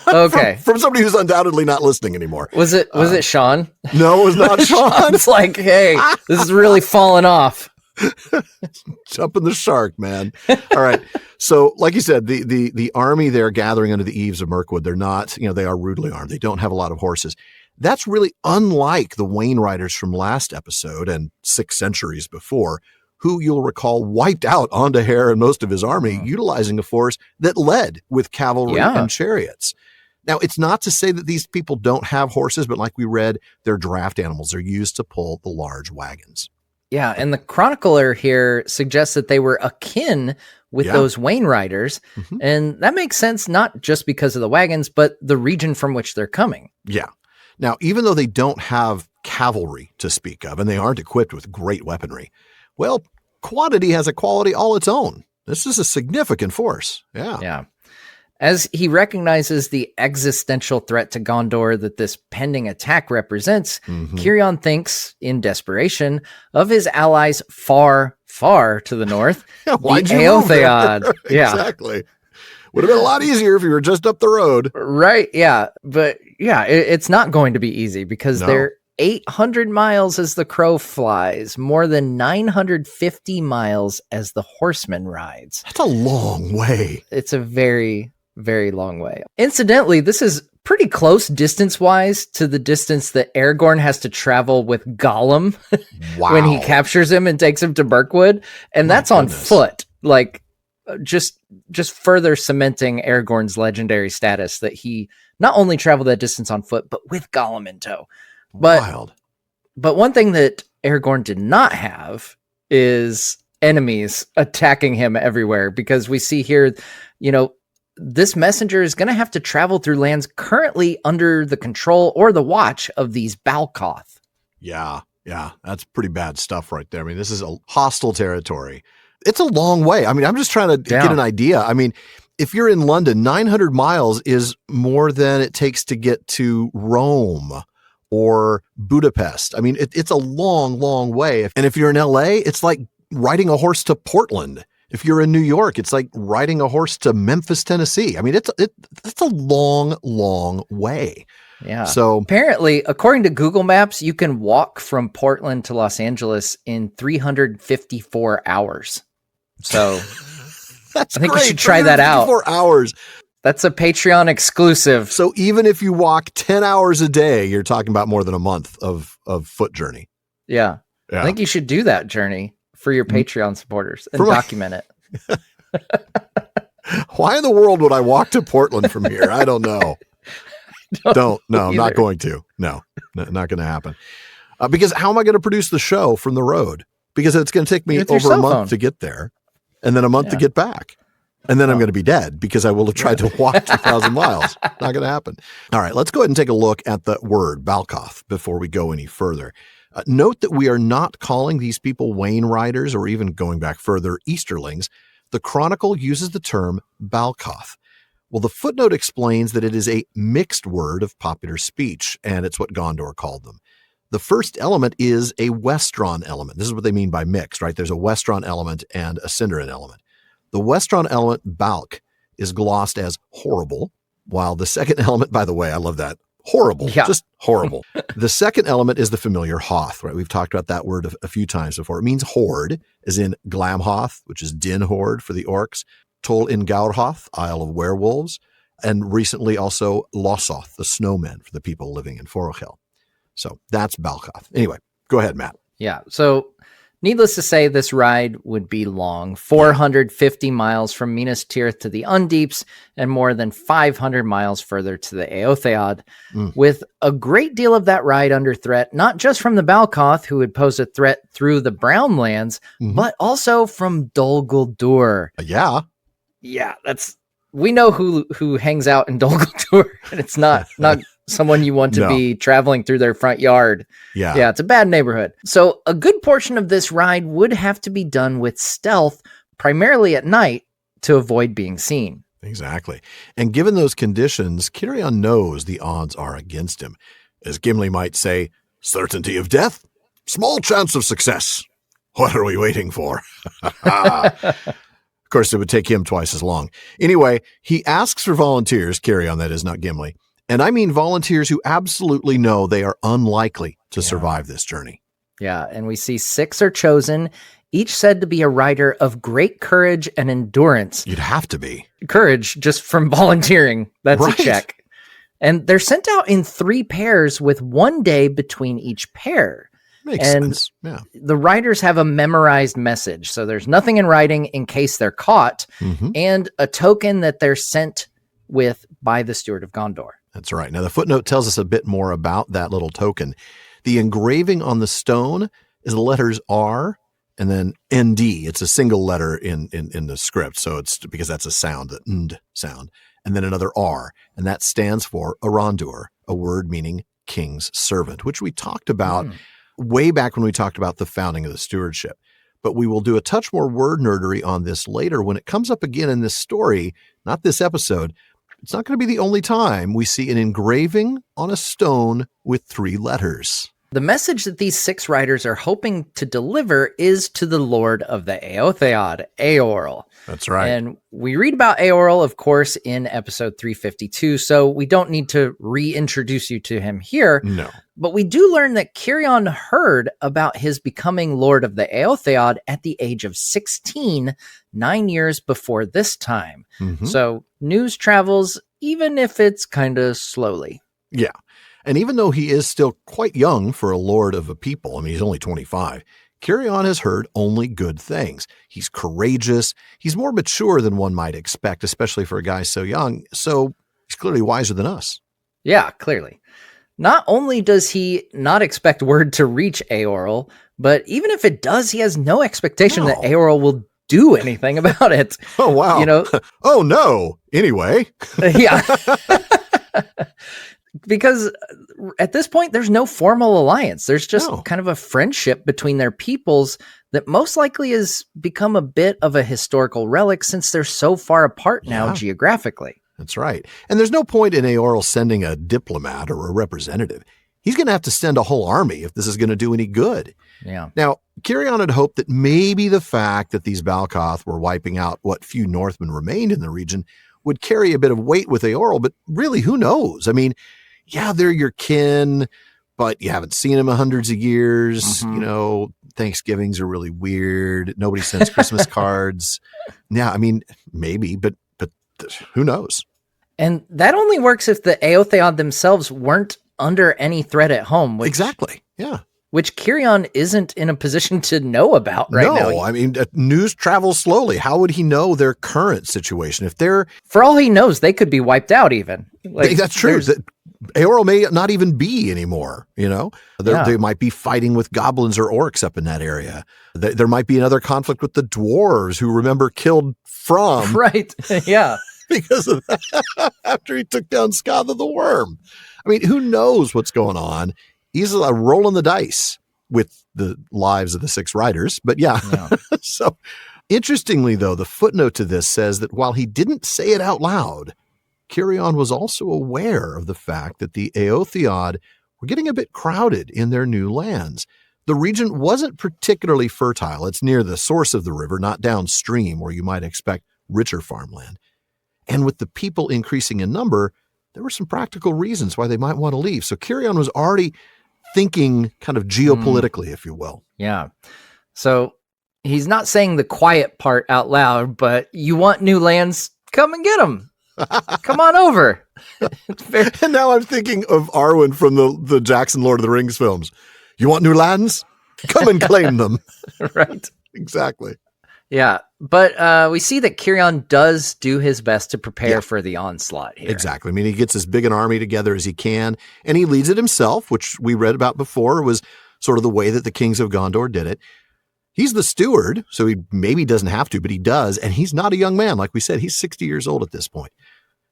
Okay. from somebody who's undoubtedly not listening anymore. Was it Sean? No, it was not Sean. It's like, hey, this is really falling off. Jumping the shark, man. All right. So, like you said, the army they're gathering under the eaves of Mirkwood, they're not, they are rudely armed. They don't have a lot of horses. That's really unlike the Wainwriters from last episode and 6 centuries before, who you'll recall wiped out Ondahare and most of his army, utilizing a force that led with cavalry and chariots. Now, it's not to say that these people don't have horses, but like we read, they're draft animals. They're used to pull the large wagons. Yeah, and the chronicler here suggests that they were akin with those Wainwriters, and that makes sense not just because of the wagons, but the region from which they're coming. Yeah. Now, even though they don't have cavalry to speak of, and they aren't equipped with great weaponry, well, quantity has a quality all its own. This is a significant force. Yeah. As he recognizes the existential threat to Gondor that this pending attack represents, Cirion thinks, in desperation, of his allies far, far to the north. Why'd the you move there? Eotheod. Yeah. Exactly. Would have been a lot easier if you were just up the road. Right. Yeah. But yeah, it's not going to be easy because they're 800 miles as the crow flies, more than 950 miles as the horseman rides. That's a long way. It's a very, very long way. Incidentally, this is pretty close distance-wise to the distance that Aragorn has to travel with Gollum when he captures him and takes him to Mirkwood. And that's on foot. Like, just further cementing Aragorn's legendary status that he not only traveled that distance on foot, but with Gollum in tow. Wild. But one thing that Aragorn did not have is enemies attacking him everywhere, because we see here, this messenger is going to have to travel through lands currently under the control or the watch of these Balkoth. Yeah, that's pretty bad stuff right there. I mean, this is a hostile territory. It's a long way. I mean, I'm just trying to get an idea. I mean, if you're in London, 900 miles is more than it takes to get to Rome or Budapest. I mean, it's a long, long way. And if you're in LA, it's like riding a horse to Portland. If you're in New York, it's like riding a horse to Memphis, Tennessee. I mean, it's a long, long way. Yeah. So apparently, according to Google Maps, you can walk from Portland to Los Angeles in 354 hours. So I think you should try that out. 4 hours. That's a Patreon exclusive. So even if you walk 10 hours a day, you're talking about more than a month of foot journey. Yeah. I think you should do that journey for your Patreon supporters and document it. Why in the world would I walk to Portland from here? I don't know. No, I'm not going to. No, not going to happen. Because how am I going to produce the show from the road? Because it's going to take me over a month to get there and then a month to get back. And then I'm going to be dead because I will have tried to walk 2,000 miles. Not going to happen. All right, let's go ahead and take a look at the word Balkoth before we go any further. Note that we are not calling these people Wain Riders or even going back further, Easterlings. The Chronicle uses the term Balkoth. Well, the footnote explains that it is a mixed word of popular speech, and it's what Gondor called them. The first element is a Westron element. This is what they mean by mixed, right? There's a Westron element and a Sindarin element. The Westron element, Balk, is glossed as horrible, while the second element, by the way, I love that, horrible, just horrible. The second element is the familiar Hoth, right? We've talked about that word a few times before. It means horde, as in Glamhoth, which is Din Horde for the orcs, Tol in Gaurhoth, Isle of Werewolves, and recently also Losoth, the snowmen for the people living in Forochel. So that's Balkoth. Anyway, go ahead, Matt. Yeah, so needless to say, this ride would be long, 450 miles from Minas Tirith to the Undeeps and more than 500 miles further to the Eotheod, with a great deal of that ride under threat, not just from the Balkoth, who would pose a threat through the Brownlands, but also from Dol Guldur. Yeah, we know who hangs out in Dol Guldur, and it's not someone you want to be traveling through their front yard. Yeah, it's a bad neighborhood. So a good portion of this ride would have to be done with stealth, primarily at night, to avoid being seen. Exactly. And given those conditions, Cirion knows the odds are against him. As Gimli might say, certainty of death, small chance of success. What are we waiting for? Of course, it would take him twice as long. Anyway, he asks for volunteers, Cirion, that is, not Gimli. And I mean volunteers who absolutely know they are unlikely to survive this journey. Yeah, and we see 6 are chosen, each said to be a rider of great courage and endurance. You'd have to be. Courage, just from volunteering. That's a check. And they're sent out in 3 pairs with 1 day between each pair. Makes sense. Yeah. The riders have a memorized message. So there's nothing in writing in case they're caught, and a token that they're sent with by the Steward of Gondor. That's right. Now, the footnote tells us a bit more about that little token. The engraving on the stone is the letters R and then ND. It's a single letter in the script. So it's because that's a sound, the ND sound, and then another R. And that stands for Arondur, a word meaning king's servant, which we talked about way back when we talked about the founding of the stewardship. But we will do a touch more word nerdery on this later when it comes up again in this story, not this episode. It's not going to be the only time we see an engraving on a stone with 3 letters. The message that these 6 riders are hoping to deliver is to the Lord of the Eotheod, Eorl. That's right. And we read about Eorl, of course, in episode 352, so we don't need to reintroduce you to him here. No. But we do learn that Cirion heard about his becoming Lord of the Eotheod at the age of 16, 9 years before this time. Mm-hmm. So news travels, even if it's kind of slowly. Yeah. And even though he is still quite young for a lord of a people, I mean, he's only 25, Cirion has heard only good things. He's courageous. He's more mature than one might expect, especially for a guy so young. So he's clearly wiser than us. Yeah, clearly. Not only does he not expect word to reach Eorl, but even if it does, he has no expectation that Eorl will do anything about it. Oh, wow. You know? Oh, no. Anyway. Yeah. Because at this point, there's no formal alliance. There's just kind of a friendship between their peoples that most likely has become a bit of a historical relic since they're so far apart now geographically. That's right. And there's no point in Eorl sending a diplomat or a representative. He's going to have to send a whole army if this is going to do any good. Yeah. Now, Cirion had hoped that maybe the fact that these Balcoth were wiping out what few Northmen remained in the region would carry a bit of weight with Eorl, but really, who knows? I mean, yeah, they're your kin, but you haven't seen them in hundreds of years. Mm-hmm. You know, Thanksgivings are really weird. Nobody sends Christmas cards. Yeah, I mean, maybe, but who knows? And that only works if the Eotheod themselves weren't under any threat at home. Exactly, yeah. Which Cirion isn't in a position to know about right now. No, I mean, news travels slowly. How would he know their current situation? If they're... For all he knows, they could be wiped out even. Like, that's true. Eorl may not even be anymore, you know? They might be fighting with goblins or orcs up in that area. There might be another conflict with the dwarves who remember killed From. Right, yeah. Because of that, after he took down Scatha the Worm. I mean, who knows what's going on? He's rolling the dice with the lives of the 6 riders. But yeah. So interestingly, though, the footnote to this says that while he didn't say it out loud, Cirion was also aware of the fact that the Eotheod were getting a bit crowded in their new lands. The region wasn't particularly fertile. It's near the source of the river, not downstream where you might expect richer farmland. And with the people increasing in number, there were some practical reasons why they might want to leave. So Cirion was already thinking kind of geopolitically, if you will. Yeah. So he's not saying the quiet part out loud, but you want new lands? Come and get them. Come on over. And now I'm thinking of Arwen from the Jackson Lord of the Rings films. You want new lands? Come and claim them. Right. Exactly. Yeah. But we see that Cirion does do his best to prepare for the onslaught here. Exactly. I mean, he gets as big an army together as he can, and he leads it himself, which we read about before was sort of the way that the kings of Gondor did it. He's the steward, so he maybe doesn't have to, but he does. And he's not a young man. Like we said, he's 60 years old at this point.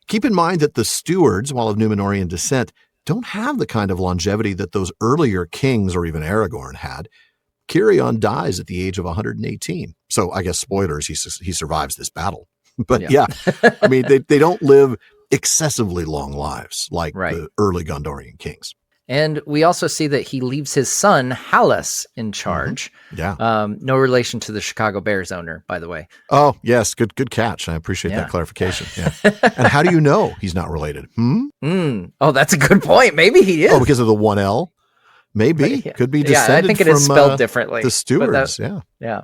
Keep in mind that the stewards, while of Númenórean descent, don't have the kind of longevity that those earlier kings or even Aragorn had. Cirion dies at the age of 118. So I guess spoilers, he survives this battle. But yeah I mean, they don't live excessively long lives like the early Gondorian kings. And we also see that he leaves his son, Hallis, in charge. Mm-hmm. Yeah. No relation to the Chicago Bears owner, by the way. Oh, yes. Good catch. I appreciate that clarification. Yeah. And how do you know he's not related? Oh, that's a good point. Maybe he is. Oh, because of the 1L? Maybe. Could be descended I think it is spelled differently. The stewards, Yeah.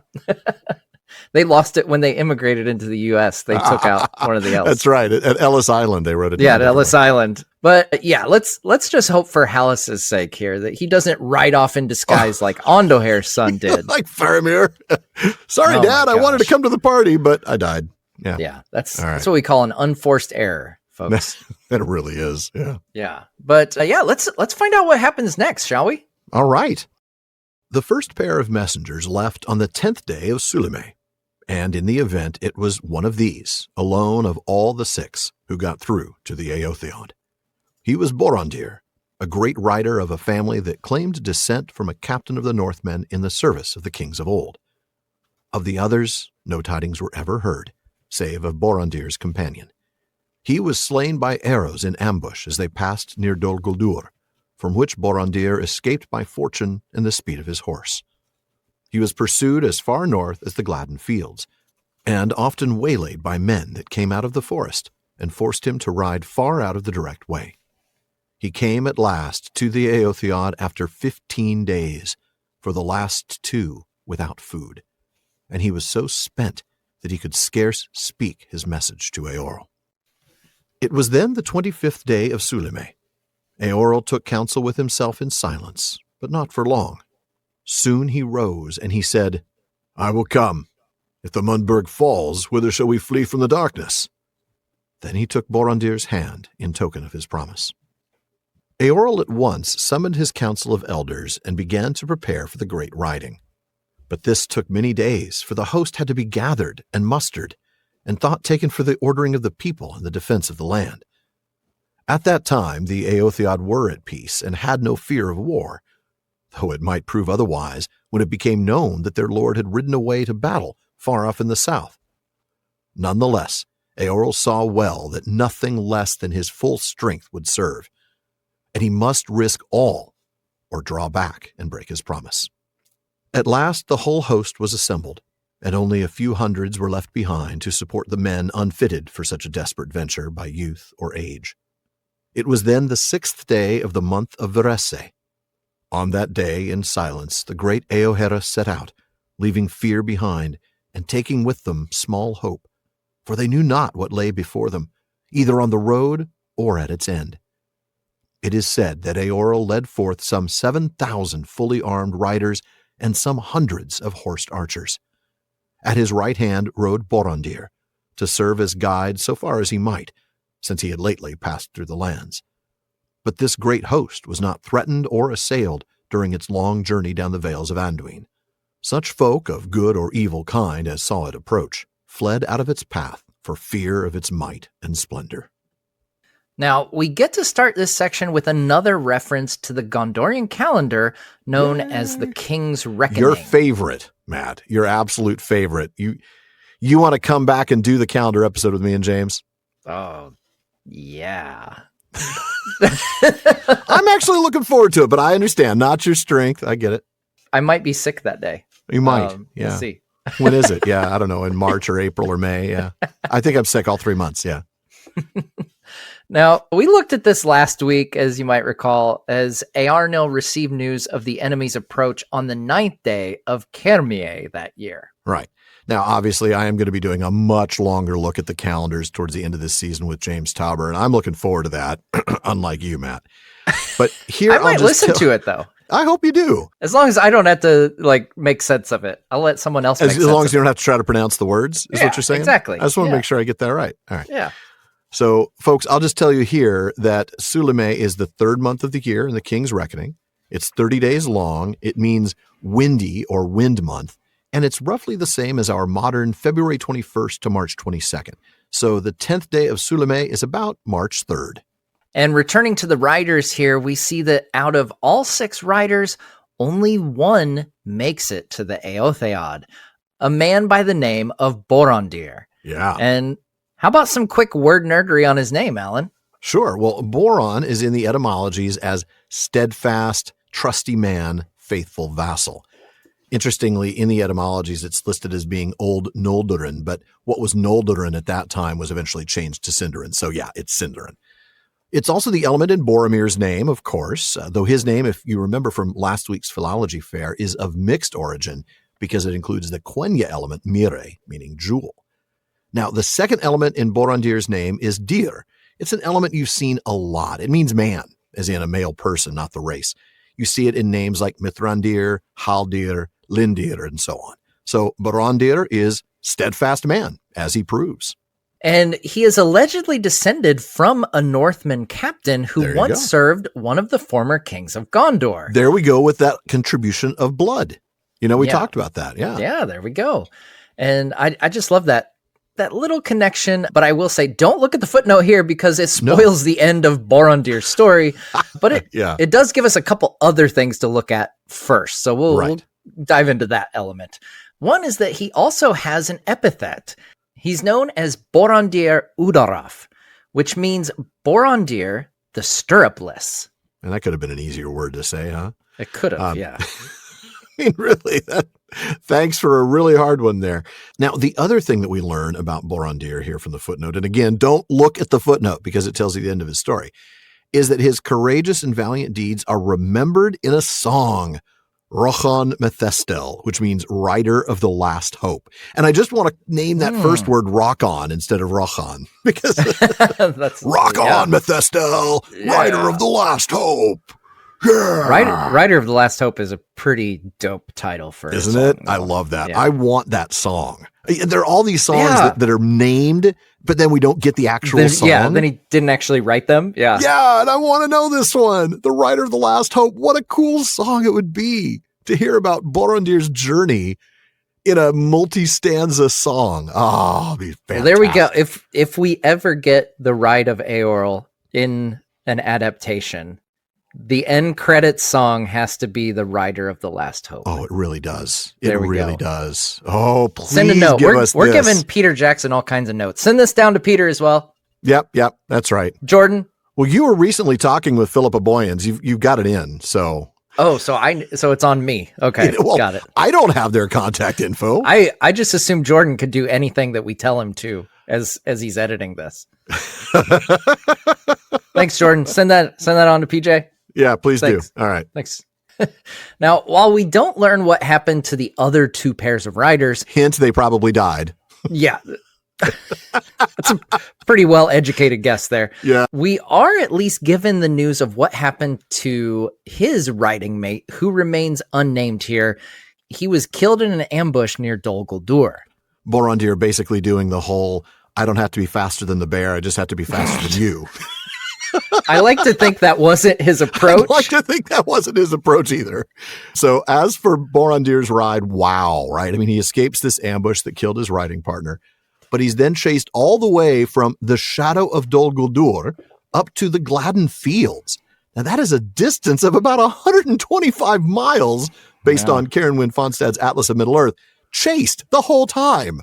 They lost it when they immigrated into the U.S. They took out one of the L's. That's right. At Ellis Island, they wrote it down. Yeah, at Ellis Island. But yeah, let's just hope for Hallis's sake here that he doesn't ride off in disguise like Ondohair's son did. Like Faramir. Sorry, Dad, I wanted to come to the party, but I died. Yeah, that's what we call an unforced error, folks. That really is. Yeah. Yeah. But let's find out what happens next, shall we? All right. The first pair of messengers left on the 10th day of Sulime. And in the event, it was one of these, alone of all the 6, who got through to the Eotheod. He was Borondir, a great rider of a family that claimed descent from a captain of the Northmen in the service of the kings of old. Of the others, no tidings were ever heard, save of Borondir's companion. He was slain by arrows in ambush as they passed near Dol Guldur, from which Borondir escaped by fortune and the speed of his horse. He was pursued as far north as the Gladden Fields, and often waylaid by men that came out of the forest and forced him to ride far out of the direct way. He came at last to the Eotheod after 15 days, for the last 2 without food, and he was so spent that he could scarce speak his message to Eorl. It was then the 25th day of Sulime. Eorl took counsel with himself in silence, but not for long. Soon he rose, and he said, "I will come. If the Mundburg falls, whither shall we flee from the darkness?" Then he took Borondir's hand in token of his promise. Eorl at once summoned his council of elders and began to prepare for the great riding. But this took many days, for the host had to be gathered and mustered, and thought taken for the ordering of the people and the defense of the land. At that time the Eotheod were at peace and had no fear of war, though it might prove otherwise when it became known that their lord had ridden away to battle far off in the south. Nonetheless, Eorl saw well that nothing less than his full strength would serve, and he must risk all or draw back and break his promise. At last the whole host was assembled, and only a few hundreds were left behind to support the men unfitted for such a desperate venture by youth or age. It was then the 6th day of the month of Verese. On that day, in silence, the great Eohera set out, leaving fear behind, and taking with them small hope, for they knew not what lay before them, either on the road or at its end. It is said that Eorl led forth some 7,000 fully armed riders and some hundreds of horsed archers. At his right hand rode Borondir, to serve as guide so far as he might, since he had lately passed through the lands. But this great host was not threatened or assailed during its long journey down the vales of Anduin. Such folk of good or evil kind as saw it approach fled out of its path for fear of its might and splendor. Now, we get to start this section with another reference to the Gondorian calendar known as the King's Reckoning. Your favorite, Matt. Your absolute favorite. You want to come back and do the calendar episode with me and James? Oh, yeah. I'm actually looking forward to it, but I understand. Not your strength. I get it. I might be sick that day. You might. Yeah. We'll see. When is it? Yeah, I don't know. In March or April or May. Yeah. I think I'm sick all 3 months. Yeah. Now, we looked at this last week, as you might recall, as Eärnil received news of the enemy's approach on the 9th day of Kermie that year. Right. Now, obviously, I am going to be doing a much longer look at the calendars towards the end of this season with James Tauber, and I'm looking forward to that, unlike you, Matt. But here I might listen to it, though. I hope you do. As long as I don't have to make sense of it. I'll let someone else make sense of it. As long as you don't have to try to pronounce the words, is what you're saying? Exactly. I just want to make sure I get that right. All right. Yeah. So, folks, I'll just tell you here that Sulime is the 3rd month of the year in the King's Reckoning. It's 30 days long. It means windy or wind month. And it's roughly the same as our modern February 21st to March 22nd. So the 10th day of Sulime is about March 3rd. And returning to the riders here, we see that out of all 6 riders, only one makes it to the Eotheod, a man by the name of Borondir. Yeah. And how about some quick word nerdery on his name, Alan? Sure. Well, Boron is in the etymologies as steadfast, trusty man, faithful vassal. Interestingly, in the etymologies, it's listed as being Old Noldorin, but what was Noldorin at that time was eventually changed to Sindarin. So yeah, it's Sindarin. It's also the element in Boromir's name, of course, though his name, if you remember from last week's philology fair, is of mixed origin because it includes the Quenya element, mire, meaning jewel. Now, the second element in Borondir's name is dir. It's an element you've seen a lot. It means man, as in a male person, not the race. You see it in names like Mithrandir, Haldir, Lindir, and so on. So Borondir is steadfast man, as he proves. And he is allegedly descended from a Northman captain who once served one of the former kings of Gondor. There we go with that contribution of blood. You know, we talked about that. Yeah. Yeah, there we go. And I just love that little connection. But I will say, don't look at the footnote here because it spoils the end of Borondir's story. But it does give us a couple other things to look at first. So we'll dive into that element. One is that he also has an epithet. He's known as Borondir Udaraf, which means Borondir the Stirrupless. And that could have been an easier word to say, huh? It could have, yeah. I mean, really, thanks for a really hard one there. Now, the other thing that we learn about Borondir here from the footnote, and again, don't look at the footnote because it tells you the end of his story, is that his courageous and valiant deeds are remembered in a song, Rhovan Methestel, which means rider of the last hope. And I just want to name that first word Rock On instead of Rhovan, because Rock On Methestel, rider of the last hope. Yeah. Rider of the Last Hope is a pretty dope title for Isn't it? I love that. Yeah. I want that song. There are all these songs that are named, but then we don't get the actual song. Yeah, then he didn't actually write them. Yeah. Yeah, and I want to know this one. The Rider of the Last Hope. What a cool song it would be to hear about Borondir's journey in a multi-stanza song. Oh, it'd be fantastic. Well, there we go. If we ever get the Ride of Eorl in an adaptation, the end credits song has to be the Rider of the Last Hope. Oh, it really does. It really does. Oh, please send a note. Give us we're giving Peter Jackson all kinds of notes. Send this down to Peter as well. Yep, that's right. Jordan. Well, you were recently talking with Philippa Boyens. You've got it in, so. Oh, so it's on me. Okay, well, got it. I don't have their contact info. I just assumed Jordan could do anything that we tell him to as he's editing this. Thanks, Jordan. Send that on to PJ. Yeah, please do. All right. Thanks. Now, while we don't learn what happened to the other two pairs of riders, hint, they probably died. Yeah. That's a pretty well-educated guess there. Yeah. We are at least given the news of what happened to his riding mate, who remains unnamed here. He was killed in an ambush near Dol Guldur. Borondir basically doing the whole, I don't have to be faster than the bear, I just have to be faster than you. I like to think that wasn't his approach. I like to think that wasn't his approach either. So as for Borondir's ride, wow, right? I mean, he escapes this ambush that killed his riding partner, but he's then chased all the way from the shadow of Dol Guldur up to the Gladden Fields. Now, that is a distance of about 125 miles based on Karen Wynne Fonstad's Atlas of Middle-earth, chased the whole time.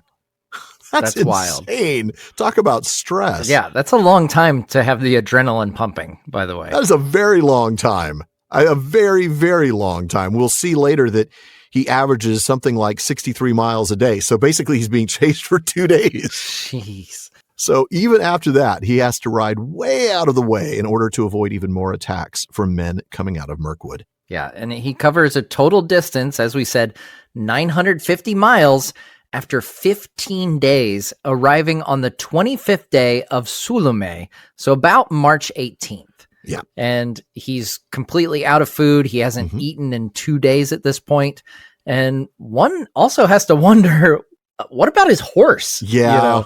That's insane. Wild. Talk about stress. Yeah, that's a long time to have the adrenaline pumping, by the way. That is a very long time. A very, very long time. We'll see later that he averages something like 63 miles a day. So basically he's being chased for 2 days. Jeez. So even after that, he has to ride way out of the way in order to avoid even more attacks from men coming out of Mirkwood. Yeah, and he covers a total distance, as we said, 950 miles after 15 days, arriving on the 25th day of Sulume, so about March 18th. Yeah. And he's completely out of food. He hasn't eaten in 2 days at this point. And one also has to wonder, what about his horse? Yeah,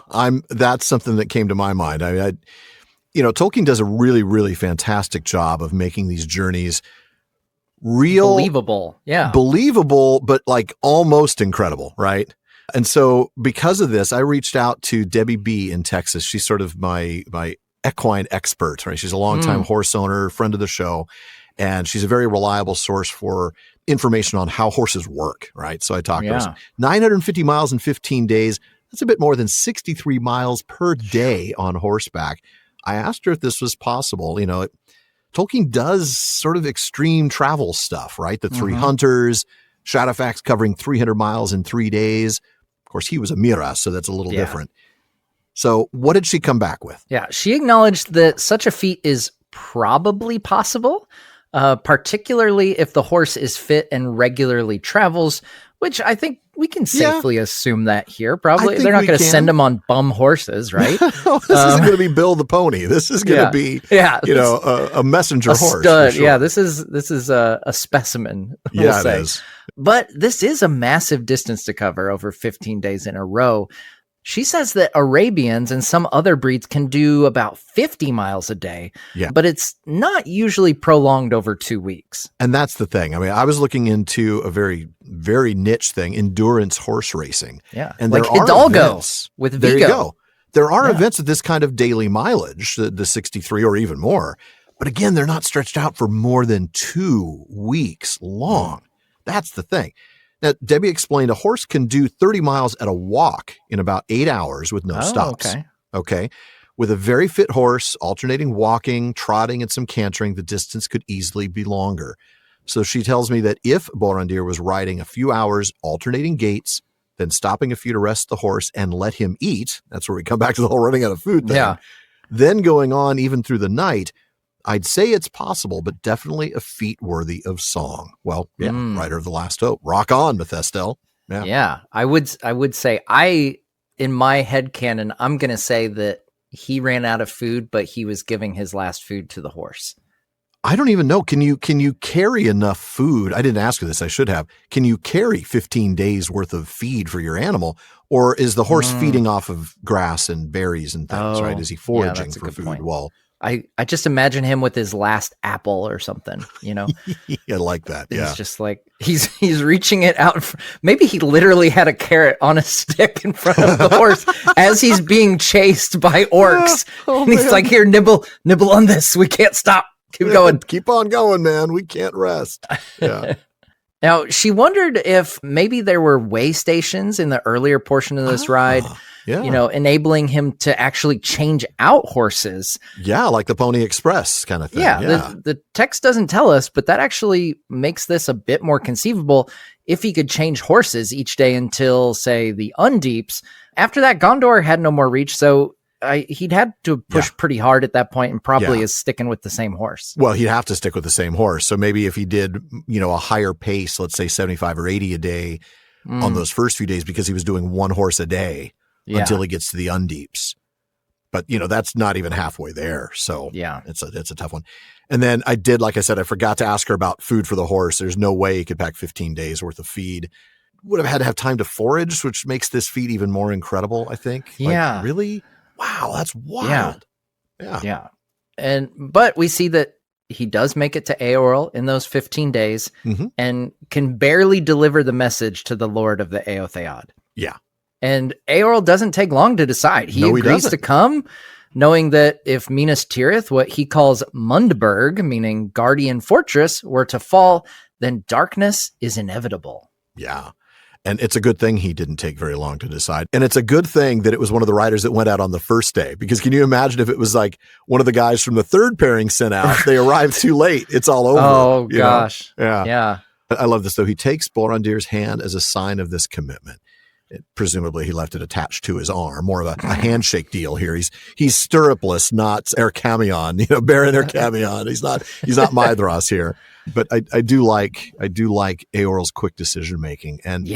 that's something that came to my mind. Tolkien does a really, really fantastic job of making these journeys real. Believable. Yeah. Believable, but like almost incredible, right? And so because of this, I reached out to Debbie B in Texas. She's sort of my equine expert, right? She's a longtime horse owner, friend of the show, and she's a very reliable source for information on how horses work, right? So I talked to her. 950 miles in 15 days. That's a bit more than 63 miles per day on horseback. I asked her if this was possible. Tolkien does sort of extreme travel stuff, right? The Three Hunters, Shadowfax covering 300 miles in 3 days. Of course, he was a Miras, so that's a little different. So what did she come back with? Yeah, she acknowledged that such a feat is probably possible, particularly if the horse is fit and regularly travels, which I think we can safely assume that here. Probably they're not going to send them on bum horses, right? No, this isn't going to be Bill the Pony. This is going to be, a messenger horse. Stud. Sure. Yeah, this is a specimen. Yeah, it is. But this is a massive distance to cover over 15 days in a row. She says that Arabians and some other breeds can do about 50 miles a day, but it's not usually prolonged over 2 weeks. And that's the thing. I mean, I was looking into a very, very niche thing, endurance horse racing. Yeah. And like there are Hidalgo events, with Vigo. There you go. There are events of this kind of daily mileage, the 63 or even more. But again, they're not stretched out for more than 2 weeks long. That's the thing. Now, Debbie explained a horse can do 30 miles at a walk in about 8 hours with no stops. Okay. Okay. With a very fit horse, alternating walking, trotting, and some cantering, the distance could easily be longer. So she tells me that if Borondir was riding a few hours, alternating gaits, then stopping a few to rest the horse and let him eat, that's where we come back to the whole running out of food thing, then going on even through the night, I'd say it's possible, but definitely a feat worthy of song. Well, Rider of the Last Hope. Rock on, Mephistel. Yeah, I would say in my headcanon, I'm going to say that he ran out of food, but he was giving his last food to the horse. I don't even know. Can you carry enough food? I didn't ask you this. I should have. Can you carry 15 days worth of feed for your animal? Or is the horse feeding off of grass and berries and things, right? Is he foraging for food? Point. Well, I just imagine him with his last apple or something, I like that. Yeah. He's just like, he's reaching it out. Maybe he literally had a carrot on a stick in front of the horse as he's being chased by orcs. And he's like, here, nibble on this. We can't stop. Keep going. Keep on going, man. We can't rest. Yeah. Now, she wondered if maybe there were way stations in the earlier portion of this ride, enabling him to actually change out horses. Yeah, like the Pony Express kind of thing. Yeah. The text doesn't tell us, but that actually makes this a bit more conceivable if he could change horses each day until, say, the Undeeps. After that, Gondor had no more reach, so he'd had to push pretty hard at that point, and probably is sticking with the same horse. Well, he'd have to stick with the same horse. So maybe if he did, a higher pace, let's say 75 or 80 a day on those first few days, because he was doing one horse a day until he gets to the Undeeps. But, that's not even halfway there. So it's a tough one. And then like I said, I forgot to ask her about food for the horse. There's no way he could pack 15 days worth of feed. Would have had to have time to forage, which makes this feat even more incredible, I think. Yeah. Like, really? Wow, that's wild. Yeah. But we see that he does make it to Eorl in those 15 days and can barely deliver the message to the Lord of the Eotheod. Yeah. And Eorl doesn't take long to decide. He agrees to come, knowing that if Minas Tirith, what he calls Mundburg, meaning guardian fortress, were to fall, then darkness is inevitable. Yeah. And it's a good thing he didn't take very long to decide. And it's a good thing that it was one of the riders that went out on the first day, because can you imagine if it was like one of the guys from the third pairing sent out, they arrived too late, it's all over. Oh, gosh. Yeah. I love this, though. He takes Borondir's hand as a sign of this commitment. Presumably he left it attached to his arm, more of a handshake deal here. He's stirrupless, not Erkamion, Baron Erkamion. He's not Mithras here. But I do like Eorl's quick decision making, and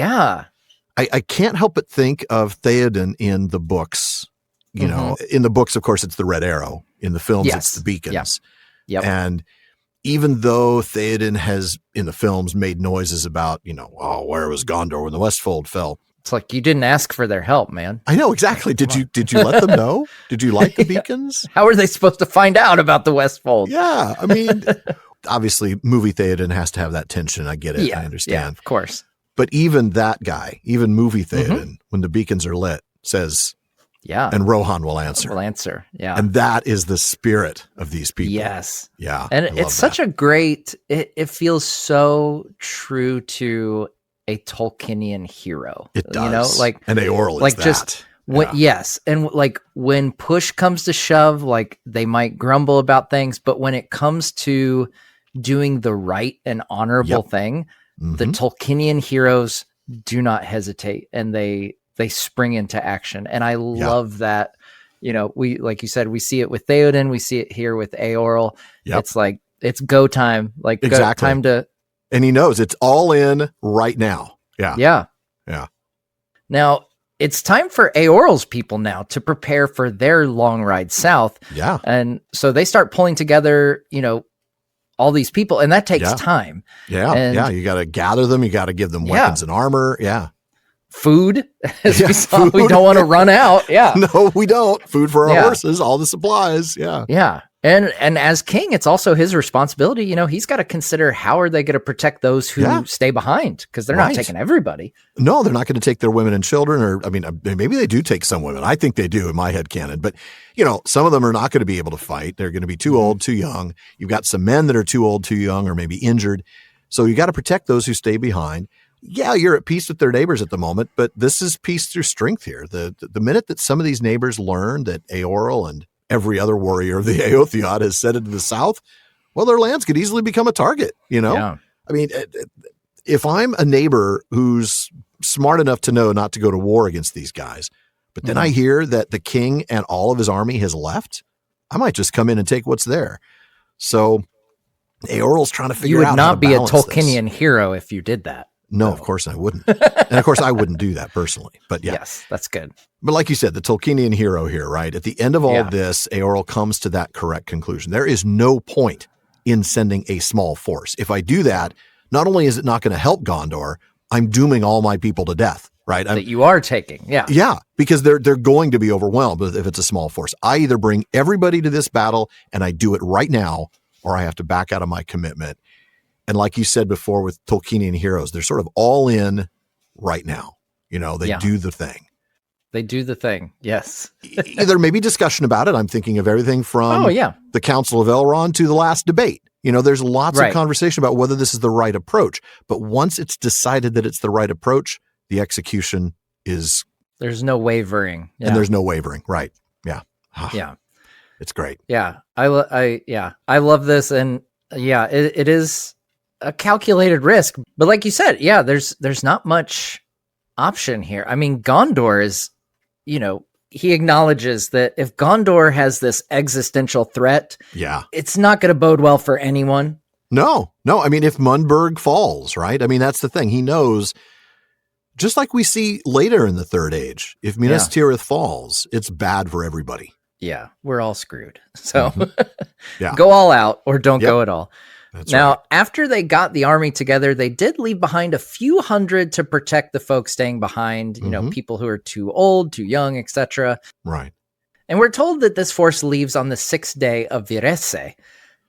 I can't help but think of Theoden in the books. In the books, of course, it's the Red Arrow. In the films, it's the beacons. Yep. And even though Theoden has in the films made noises about where was Gondor when the Westfold fell, it's like, you didn't ask for their help, man. I know, exactly. Did you let them know? Did you light the beacons? How are they supposed to find out about the Westfold? Yeah, I mean. Obviously, movie Theoden has to have that tension. I get it. I understand. Yeah, of course. But even that guy, even movie Theoden, when the beacons are lit, says, and Rohan will answer. Yeah. And that is the spirit of these people. Yes. Yeah. And it's such a great, it feels so true to a Tolkienian hero. It does. And Eorl is that. Just, yes. And when push comes to shove, they might grumble about things, but when it comes to doing the right and honorable thing, the Tolkienian heroes do not hesitate, and they spring into action. And I love that, we, like you said, we see it with Theoden, we see it here with Eorl. Yep. It's like, it's go time, exactly. Go time to, and he knows it's all in right now. Yeah. Now, it's time for Eorl's people now to prepare for their long ride south. Yeah. And so they start pulling together, all these people, and that takes time. Yeah. And you got to gather them. You got to give them weapons and armor. Yeah. Food, as we saw, we don't want to run out. Yeah. No, we don't. Food for our horses, all the supplies. Yeah. Yeah. And as king, it's also his responsibility. He's got to consider how are they going to protect those who stay behind, because they're not taking everybody. No, they're not going to take their women and children, or maybe they do take some women. I think they do in my headcanon, but some of them are not going to be able to fight. They're going to be too old, too young. You've got some men that are too old, too young, or maybe injured. So you got to protect those who stay behind. Yeah, you're at peace with their neighbors at the moment, but this is peace through strength here. The minute that some of these neighbors learn that Eorl and every other warrior of the Aotheod has said it to the south, well, their lands could easily become a target, you know? Yeah. I mean, if I'm a neighbor who's smart enough to know not to go to war against these guys, but then I hear that the king and all of his army has left, I might just come in and take what's there. So Eorl's trying to figure out how to balance You would not be a Tolkienian hero if you did that. No, of course I wouldn't. And of course I wouldn't do that personally, but yeah. Yes, that's good. But like you said, the Tolkienian hero here, right? At the end of all this, Eorl comes to that correct conclusion. There is no point in sending a small force. If I do that, not only is it not going to help Gondor, I'm dooming all my people to death, right? That you are taking, yeah. Yeah, because they're going to be overwhelmed if it's a small force. I either bring everybody to this battle and I do it right now, or I have to back out of my commitment. And like you said before with Tolkienian heroes, they're sort of all in right now. You know, they do the thing. They do the thing, yes. There may be discussion about it. I'm thinking of everything from the Council of Elrond to the last debate. You know, there's lots of conversation about whether this is the right approach. But once it's decided that it's the right approach, the execution is... There's no wavering. Yeah. And there's no wavering, right. Yeah. Yeah. It's great. Yeah. I love this. And it is a calculated risk. But like you said, there's not much option here. I mean, Gondor is, you know, he acknowledges that if Gondor has this existential threat, it's not going to bode well for anyone. No. I mean, if Mundberg falls, right? I mean, that's the thing. He knows, just like we see later in the Third Age, if Minas Tirith falls, it's bad for everybody. Yeah, we're all screwed. So go all out or don't go at all. That's now, right. After they got the army together, they did leave behind a few hundred to protect the folks staying behind, you know, people who are too old, too young, etc. Right. And we're told that this force leaves on the 6th day of Viresse.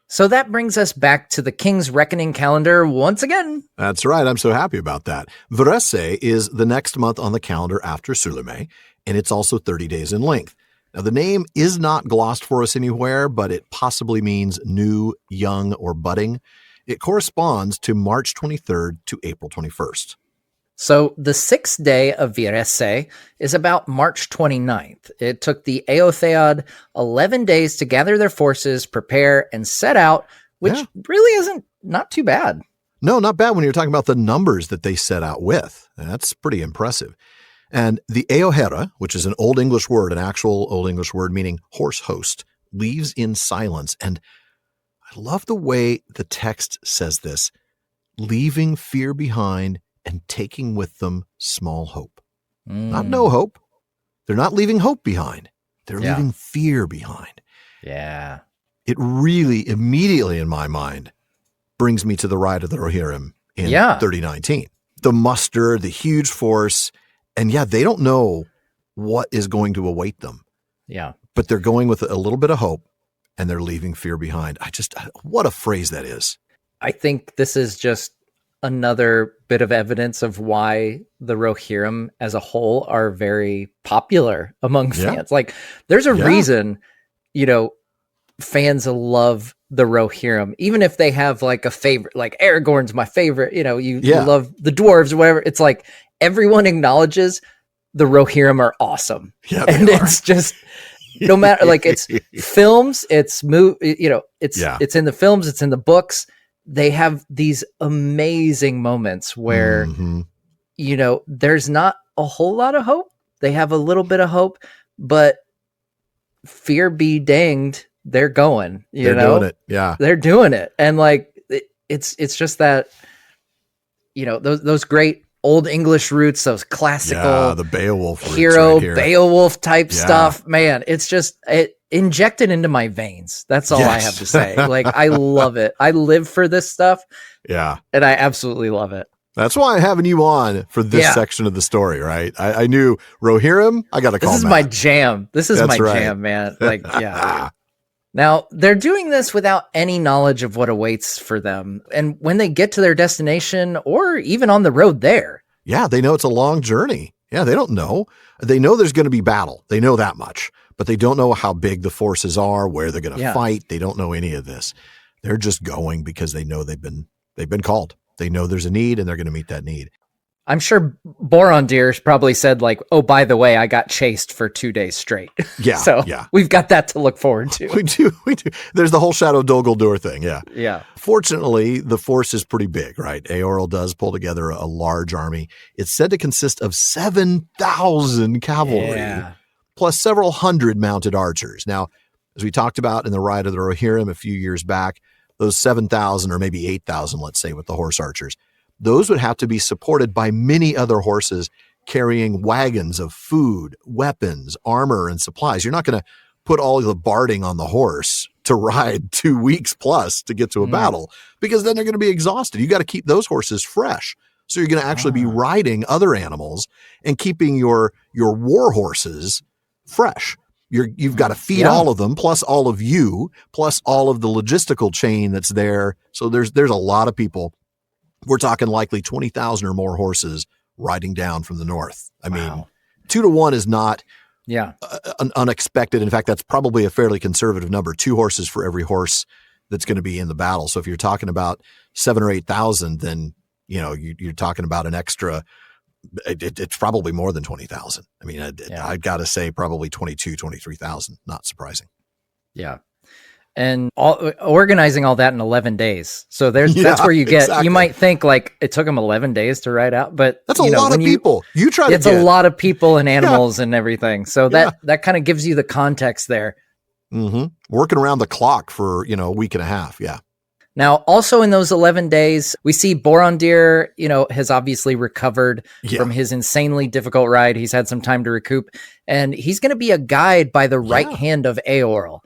So that brings us back to the King's Reckoning calendar once again. That's right. I'm so happy about that. Viresse is the next month on the calendar after Sulime, and it's also 30 days in length. Now, the name is not glossed for us anywhere, but it possibly means new, young, or budding. It corresponds to March 23rd to April 21st. So the 6th day of Viresse is about March 29th. It took the Aotheod 11 days to gather their forces, prepare, and set out, which really not too bad. No, not bad when you're talking about the numbers that they set out with. That's pretty impressive. And the Eohera, which is an Old English word, an actual Old English word meaning horse host, leaves in silence. And I love the way the text says this, leaving fear behind and taking with them small hope. Not no hope. They're not leaving hope behind. They're leaving fear behind. Yeah. It really immediately in my mind brings me to the Ride of the Rohirrim in 3019. The muster, the huge force. And they don't know what is going to await them. Yeah. But they're going with a little bit of hope and they're leaving fear behind. What a phrase that is. I think this is just another bit of evidence of why the Rohirrim as a whole are very popular among fans. Like there's a reason, you know, fans love the Rohirrim, even if they have like a favorite, like Aragorn's my favorite, you know, you love the dwarves or whatever. It's like, everyone acknowledges the Rohirrim are awesome. Yeah, it's just no matter like it's films, it's it's in the films, it's in the books. They have these amazing moments where you know, there's not a whole lot of hope. They have a little bit of hope, but fear be danged, they're going, they're doing it. Yeah. They're doing it. And like it's just that, you know, those great Old English roots, those classical the Beowulf hero right Beowulf type stuff, man, it's just injected into my veins. That's all I have to say. Like I love it. I live for this stuff. Yeah. And I absolutely love it. That's why I'm having you on for this section of the story, right? I knew Rohirrim, I got to call This is Matt. my jam. This is jam, man. Like, Now, they're doing this without any knowledge of what awaits for them. And when they get to their destination or even on the road there. Yeah, they know it's a long journey. Yeah, they don't know. They know there's going to be battle. They know that much. But they don't know how big the forces are, where they're going to fight. They don't know any of this. They're just going because they know they've been called. They know there's a need and they're going to meet that need. I'm sure Borondir probably said like, oh, by the way, I got chased for 2 days straight. Yeah. So we've got that to look forward to. We do. There's the whole Shadow Dol Guldur thing. Yeah. Yeah. Fortunately, the force is pretty big, right? Eorl does pull together a large army. It's said to consist of 7,000 cavalry, plus several hundred mounted archers. Now, as we talked about in the Ride of the Rohirrim a few years back, those 7,000 or maybe 8,000, let's say, with the horse archers, those would have to be supported by many other horses carrying wagons of food, weapons, armor, and supplies. You're not going to put all the barding on the horse to ride 2 weeks plus to get to a battle, because then they're going to be exhausted. You got to keep those horses fresh. So you're going to actually be riding other animals and keeping your war horses fresh. You've got to feed all of them, plus all of you, plus all of the logistical chain that's there. So there's a lot of people. We're talking likely 20,000 or more horses riding down from the north. I mean, 2 to 1 is not unexpected. In fact, that's probably a fairly conservative number. 2 horses for every horse that's going to be in the battle. So if you're talking about 7,000 or 8,000, then you're talking about an extra. It's probably more than 20,000. I mean, I've got to say probably 22, 23,000. Not surprising. Yeah. And organizing all that in 11 days. So that's where you get, exactly. You might think like it took them 11 days to ride out, but that's a lot of people. It's a lot of people and animals and everything. So that kind of gives you the context there. Mm-hmm. Working around the clock for, a week and a half. Yeah. Now, also in those 11 days, we see Borondir, has obviously recovered from his insanely difficult ride. He's had some time to recoup, and he's going to be a guide by the right hand of Eorl.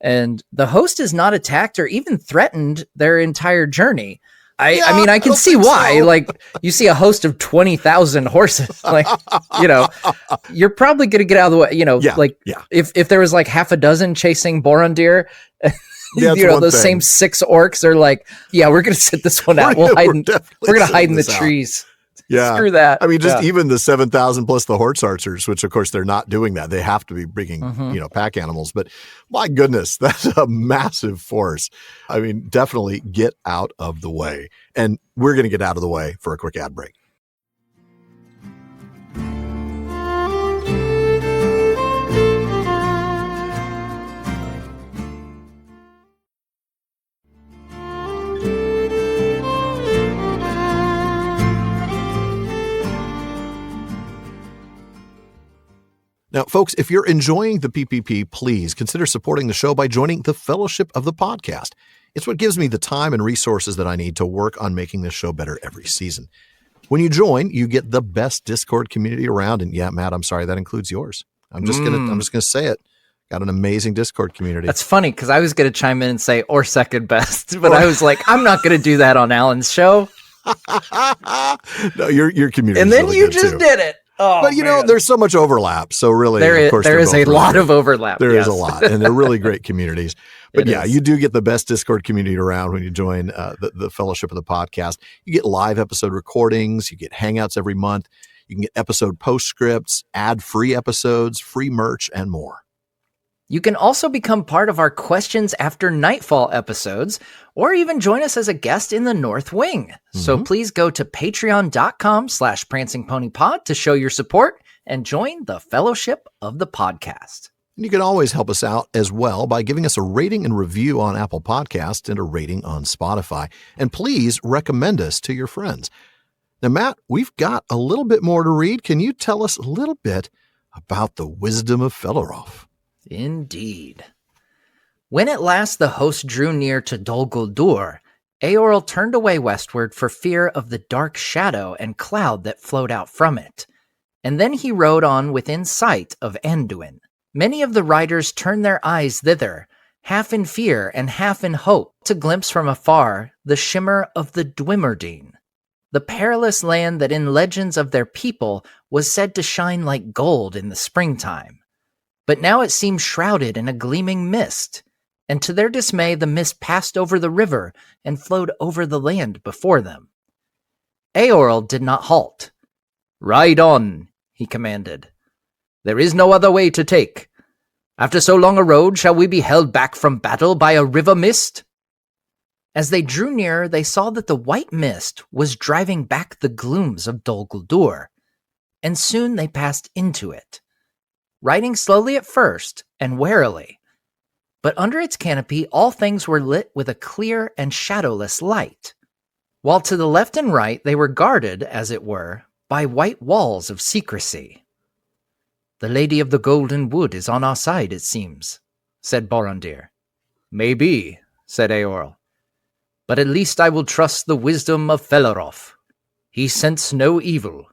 And the host is not attacked or even threatened their entire journey. I mean, I can see why. So. Like, you see a host of 20,000 horses. Like, you're probably going to get out of the way. If there was like half a dozen chasing Borondir, those same 6 orcs are like, we're going to sit this one out. We're going to hide in the trees. Yeah. Screw that. I mean, just even the 7,000 plus the horse archers, which of course they're not doing that. They have to be bringing, pack animals. But my goodness, that's a massive force. I mean, definitely get out of the way. And we're going to get out of the way for a quick ad break. Now, folks, if you're enjoying the PPP, please consider supporting the show by joining the Fellowship of the Podcast. It's what gives me the time and resources that I need to work on making this show better every season. When you join, you get the best Discord community around. And yeah, Matt, I'm sorry, that includes yours. I'm just gonna say it. Got an amazing Discord community. That's funny because I was gonna chime in and say or second best, but I was like, I'm not gonna do that on Alan's show. No, your community. And then really you just did it. Oh, but there's so much overlap. So really, there is a lot of overlap. There is a lot, and they're really great communities. But you do get the best Discord community around when you join the Fellowship of the Podcast. You get live episode recordings. You get hangouts every month. You can get episode postscripts, ad-free episodes, free merch, and more. You can also become part of our Questions After Nightfall episodes, or even join us as a guest in the North Wing. So please go to patreon.com/prancingponypod to show your support and join the Fellowship of the Podcast. You can always help us out as well by giving us a rating and review on Apple Podcasts and a rating on Spotify. And please recommend us to your friends. Now, Matt, we've got a little bit more to read. Can you tell us a little bit about the wisdom of Felaroth? Indeed. When at last the host drew near to Dol Guldur, Eorl turned away westward for fear of the dark shadow and cloud that flowed out from it. And then he rode on within sight of Anduin. Many of the riders turned their eyes thither, half in fear and half in hope, to glimpse from afar the shimmer of the Dwimmerdine, the perilous land that in legends of their people was said to shine like gold in the springtime. But now it seemed shrouded in a gleaming mist, and to their dismay the mist passed over the river and flowed over the land before them. Eorl did not halt. "Ride on," he commanded. "There is no other way to take. After so long a road, shall we be held back from battle by a river mist?" As they drew nearer, they saw that the white mist was driving back the glooms of Dol Guldur, and soon they passed into it, riding slowly at first and warily. But under its canopy, all things were lit with a clear and shadowless light, while to the left and right they were guarded, as it were, by white walls of secrecy. "The Lady of the Golden Wood is on our side, it seems," said Borondir. "Maybe," said Eorl. "But at least I will trust the wisdom of Felaroth. He scents no evil.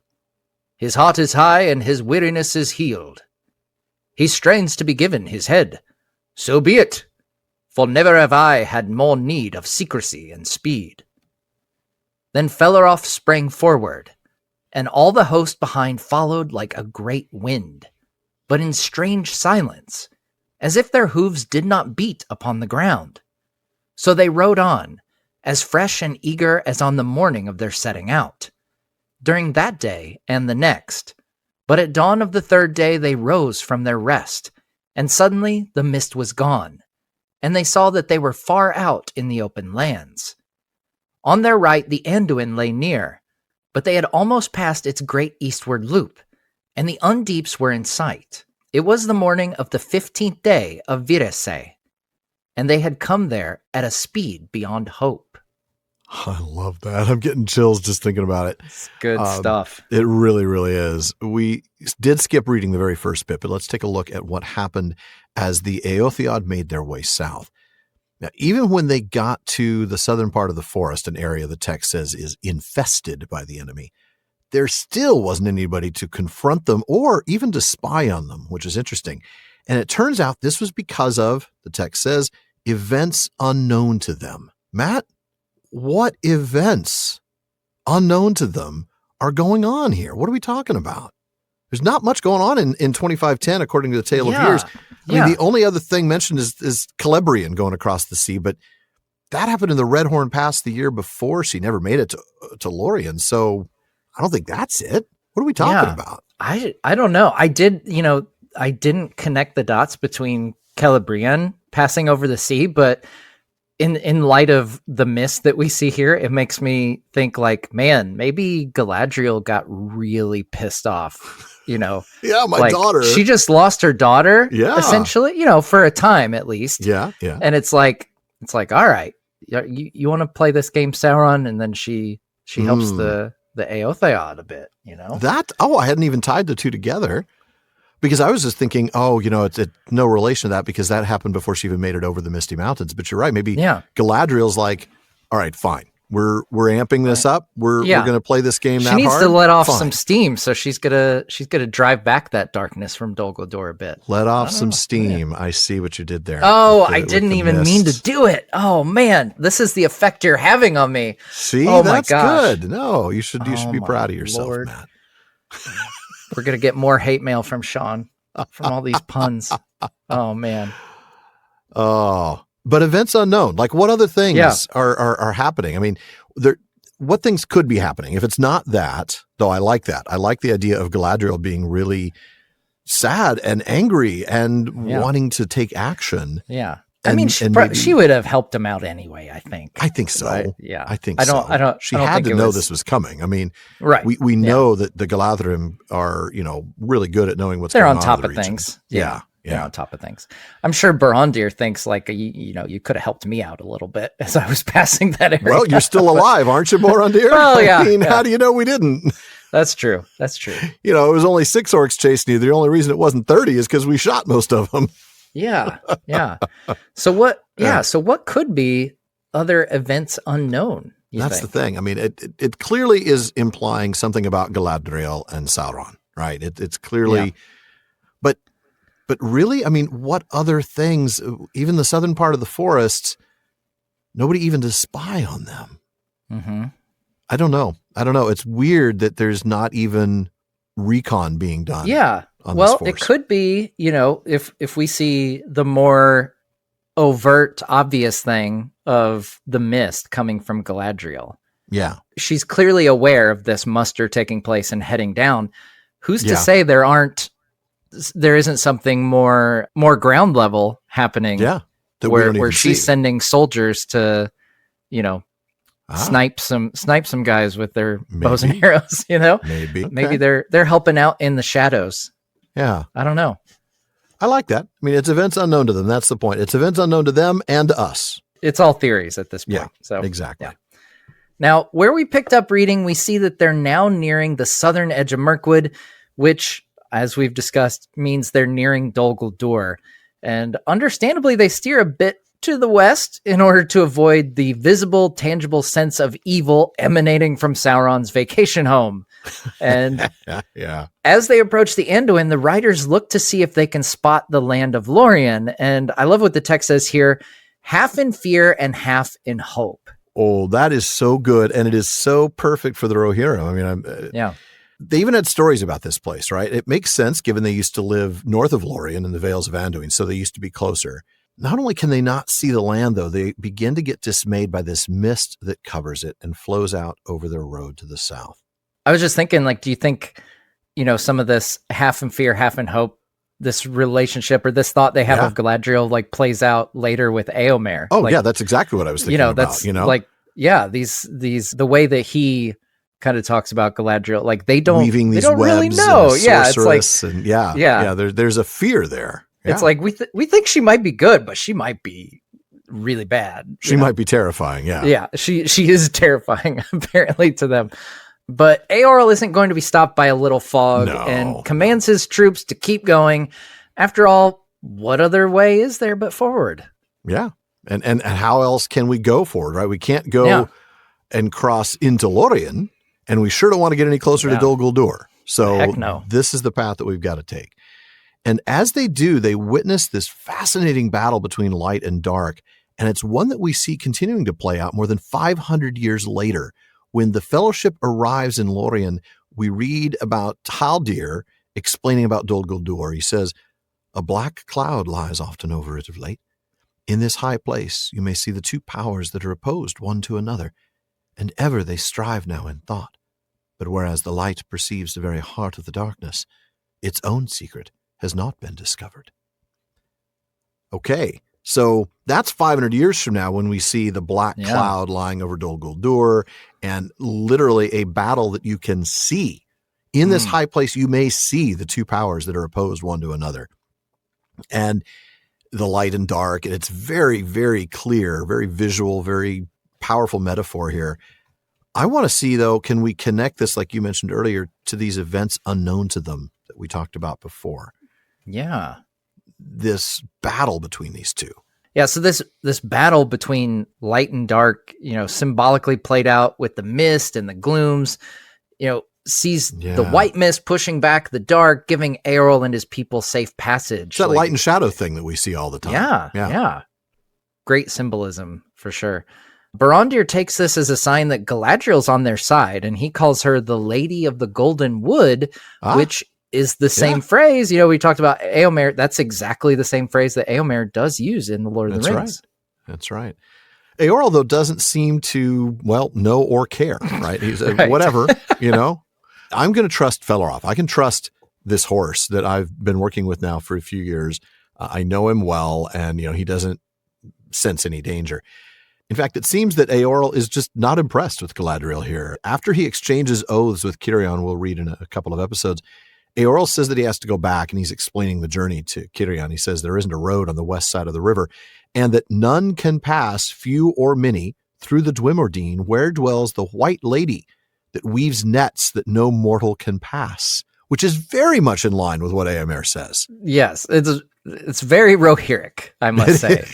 His heart is high and his weariness is healed. He strains to be given his head. So be it, for never have I had more need of secrecy and speed." Then Felaroth sprang forward, and all the host behind followed like a great wind, but in strange silence, as if their hooves did not beat upon the ground. So they rode on, as fresh and eager as on the morning of their setting out, during that day and the next. But at dawn of the third day they rose from their rest, and suddenly the mist was gone, and they saw that they were far out in the open lands. On their right the Anduin lay near, but they had almost passed its great eastward loop, and the Undeeps were in sight. It was the morning of the 15th day of Virese, and they had come there at a speed beyond hope. I love that. I'm getting chills just thinking about it. It's good stuff. It really, really is. We did skip reading the very first bit, but let's take a look at what happened as the Eotheod made their way south. Now, even when they got to the southern part of the forest, an area the text says is infested by the enemy, there still wasn't anybody to confront them or even to spy on them, which is interesting. And it turns out this was because of, the text says, events unknown to them. Matt, what events unknown to them are going on here? What are we talking about? There's not much going on in 2510, according to the Tale of Years. I mean, the only other thing mentioned is Celebrian going across the sea, but that happened in the Redhorn Pass the year before. She never made it to Lorien, so I don't think that's it. What are we talking about? I don't know. I didn't connect the dots between Celebrian passing over the sea, but in light of the mist that we see here, it makes me think like, man, maybe Galadriel got really pissed off. Yeah, my daughter. She just lost her daughter, essentially, for a time at least. Yeah. And it's like, all right, you want to play this game, Sauron? And then she helps the Eotheod a bit, I hadn't even tied the two together. Because I was just thinking, it's no relation to that because that happened before she even made it over the Misty Mountains. But you're right. Maybe Galadriel's like, all right, fine. We're amping this up. We're going to play this game that hard. She needs to let off some steam. So she's gonna drive back that darkness from Dol Guldur a bit. Let off some steam. Yeah. I see what you did there. Oh, I didn't even mean to do it. Oh man, this is the effect you're having on me. See, that's good. No, you should be proud of yourself, Lord. Matt. We're going to get more hate mail from Sean from all these puns. Oh, man. Oh, but events unknown. Like what other things are happening? I mean, what things could be happening? If it's not that, though I like that. I like the idea of Galadriel being really sad and angry and wanting to take action. Yeah. She would have helped him out anyway, I think. I think so. Right? Yeah. I think so. She had to know this was coming. I mean, right. We know that the Galadrim are, really good at knowing what's going on. They're on top of things. Yeah. They're on top of things. I'm sure Borondir thinks like, you could have helped me out a little bit as I was passing that area. Well, you're still alive, aren't you, Borondir? Oh, yeah. How do you know we didn't? That's true. It was only 6 orcs chasing you. The only reason it wasn't 30 is because we shot most of them. Yeah. So what? So what could be other events unknown? That's the thing. I mean, it clearly is implying something about Galadriel and Sauron, right? It's clearly, but really, I mean, what other things? Even the southern part of the forests, nobody even to spy on them. Mm-hmm. I don't know. It's weird that there's not even recon being done. Yeah. Well, it could be, if we see the more overt, obvious thing of the mist coming from Galadriel. Yeah. She's clearly aware of this muster taking place and heading down. Who's to say there isn't something more ground level happening? Yeah. Where she's sending soldiers to, snipe some guys with their bows and arrows, Maybe. Maybe they're helping out in the shadows. Yeah. I don't know. I like that. I mean, it's events unknown to them. That's the point. It's events unknown to them and to us. It's all theories at this point. Yeah, so exactly. Yeah. Now, where we picked up reading, we see that they're now nearing the southern edge of Mirkwood, which, as we've discussed, means they're nearing Dol Guldur. And understandably, they steer a bit to the west in order to avoid the visible, tangible sense of evil emanating from Sauron's vacation home. And yeah. As they approach the Anduin, the riders look to see if they can spot the land of Lorien. And I love what the text says here, half in fear and half in hope. Oh, that is so good. And it is so perfect for the Rohirrim. I mean, they even had stories about this place, right? It makes sense given they used to live north of Lorien in the Vales of Anduin, so they used to be closer. Not only can they not see the land, though, they begin to get dismayed by this mist that covers it and flows out over their road to the south. I was just thinking, do you think, some of this half in fear, half in hope, this relationship or this thought they have of Galadriel, plays out later with Éomer? Oh, that's exactly what I was thinking about. These the way that he kind of talks about Galadriel, they don't really know. It's there's a fear there. Yeah. It's we think she might be good, but she might be really bad. She might be terrifying. Yeah. Yeah. She is terrifying apparently to them. But Eorl isn't going to be stopped by a little fog and commands his troops to keep going. After all, what other way is there but forward? Yeah. And how else can we go forward, right? We can't go and cross into Lorien, and we sure don't want to get any closer to Dol Guldur. So this is the path that we've got to take. And as they do, they witness this fascinating battle between light and dark. And it's one that we see continuing to play out more than 500 years later. When the Fellowship arrives in Lorien, we read about Haldir explaining about Dol Guldur. He says, "A black cloud lies often over it of late. In this high place you may see the two powers that are opposed one to another, and ever they strive now in thought. But whereas the light perceives the very heart of the darkness, its own secret has not been discovered." Okay, so that's 500 years from now when we see the black cloud lying over Dol Guldur and literally a battle that you can see. In this high place, you may see the two powers that are opposed one to another. And the light and dark, and it's very, very clear, very visual, very powerful metaphor here. I want to see, though, can we connect this, like you mentioned earlier, to these events unknown to them that we talked about before? Yeah. This battle between these two. Yeah, so this battle between light and dark, symbolically played out with the mist and the glooms, sees the white mist pushing back the dark, giving Eorl and his people safe passage. It's that light and shadow thing that we see all the time. Yeah. Great symbolism, for sure. Borondir takes this as a sign that Galadriel's on their side, and he calls her the Lady of the Golden Wood, which is the same phrase. We talked about Éomer. That's exactly the same phrase that Éomer does use in The Lord of the Rings. That's right. Eorl, though, doesn't seem to, know or care, right? He's whatever, I'm going to trust Felaroth. I can trust this horse that I've been working with now for a few years. I know him well, and, he doesn't sense any danger. In fact, it seems that Eorl is just not impressed with Galadriel here. After he exchanges oaths with Cirion, we'll read in a couple of episodes, Eorl says that he has to go back, and he's explaining the journey to Cirion. He says there isn't a road on the west side of the river, and that none can pass, few or many, through the Dwimordine, where dwells the White Lady that weaves nets that no mortal can pass, which is very much in line with what Éomer says. Yes, it's very Rohirric, I must say.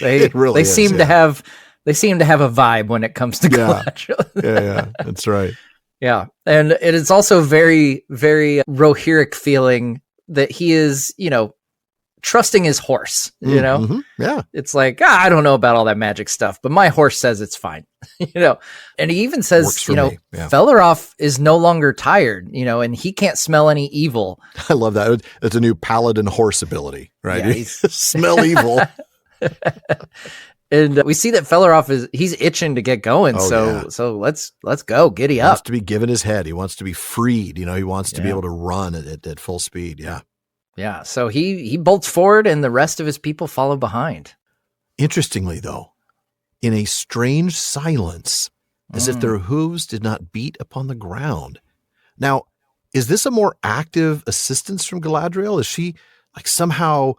They seem to have a vibe when it comes to Galadriel. Yeah, that's right. Yeah, and it is also very, very Rohirric feeling that he is, trusting his horse, Mm-hmm. Yeah. It's like, I don't know about all that magic stuff, but my horse says it's fine, And he even says, Felaroth is no longer tired, and he can't smell any evil. I love that. It's a new paladin horse ability, right? Yeah, smell evil. And we see that Felaroth he's itching to get going. So let's go. Giddy up. He wants to be given his head. He wants to be freed. He wants to be able to run at full speed. Yeah. Yeah. So he bolts forward and the rest of his people follow behind. Interestingly, though, in a strange silence, as if their hooves did not beat upon the ground. Now, is this a more active assistance from Galadriel? Is she like somehow,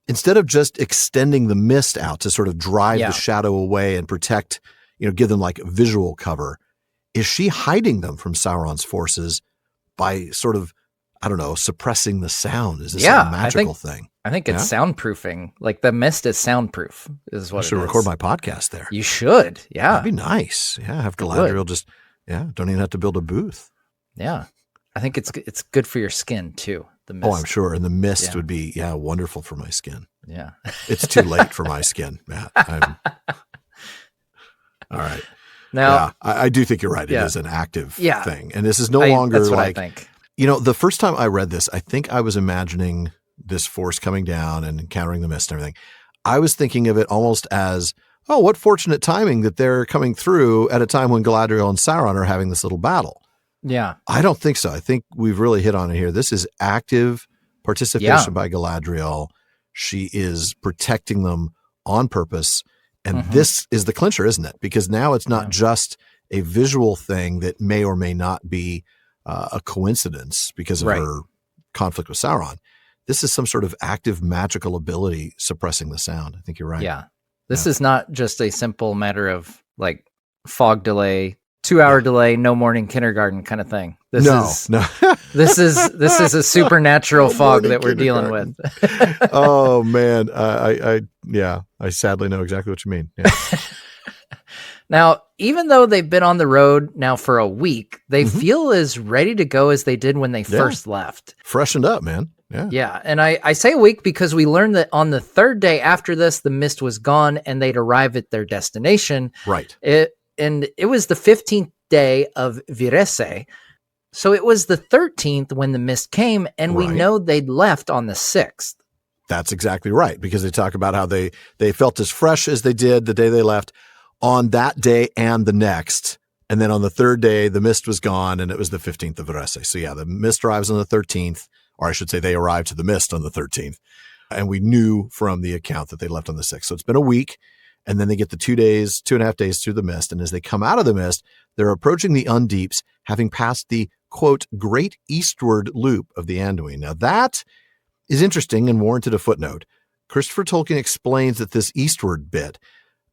instead of just extending the mist out to sort of drive the shadow away and protect, give them like visual cover, is she hiding them from Sauron's forces by sort of, I don't know, suppressing the sound? Is this a magical thing? I think it's soundproofing. Like the mist is soundproof is what I should record my podcast there. You should. Yeah. That'd be nice. Yeah. Have Galadriel don't even have to build a booth. Yeah. I think it's good for your skin too. The mist. Oh, I'm sure. And the mist would be, wonderful for my skin. Yeah. It's too late for my skin, Matt. All right. Now, I do think you're right. It is an active thing. And this is no longer that's what like, I think. The first time I read this, I think I was imagining this force coming down and encountering the mist and everything. I was thinking of it almost as, oh, what fortunate timing that they're coming through at a time when Galadriel and Sauron are having this little battle. Yeah. I don't think so. I think we've really hit on it here. This is active participation by Galadriel. She is protecting them on purpose. And this is the clincher, isn't it? Because now it's not just a visual thing that may or may not be a coincidence because of her conflict with Sauron. This is some sort of active magical ability suppressing the sound. I think you're right. Yeah. This is not just a simple matter of like fog delay, 2-hour delay, no morning kindergarten kind of thing. This is a supernatural fog that we're dealing with. Oh man. I sadly know exactly what you mean. Yeah. Now, even though they've been on the road now for a week, they feel as ready to go as they did when they first left. Freshened up, man. Yeah. Yeah. And I say a week because we learned that on the third day after this, the mist was gone and they'd arrive at their destination. Right. And it was the 15th day of Virese. So it was the 13th when the mist came, and we know they'd left on the 6th. That's exactly right, because they talk about how they felt as fresh as they did the day they left on that day and the next. And then on the third day, the mist was gone, and it was the 15th of Virese. So yeah, the mist arrives on the 13th, or I should say they arrived to the mist on the 13th. And we knew from the account that they left on the 6th. So it's been a week. And then they get the 2.5 days through the mist. And as they come out of the mist, they're approaching the Undeeps, having passed the, quote, great eastward loop of the Anduin. Now that is interesting and warranted a footnote. Christopher Tolkien explains that this eastward bit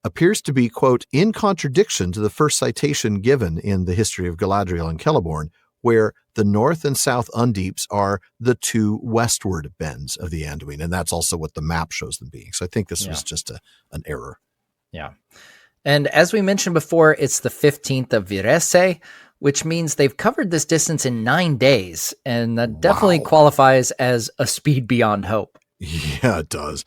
appears to be, quote, in contradiction to the first citation given in the history of Galadriel and Celeborn, where the north and south Undeeps are the two westward bends of the Anduin. And that's also what the map shows them being. So I think this was just an error. Yeah. And as we mentioned before, it's the 15th of Virese, which means they've covered this distance in 9 days. And that definitely qualifies as a speed beyond hope. Yeah, it does.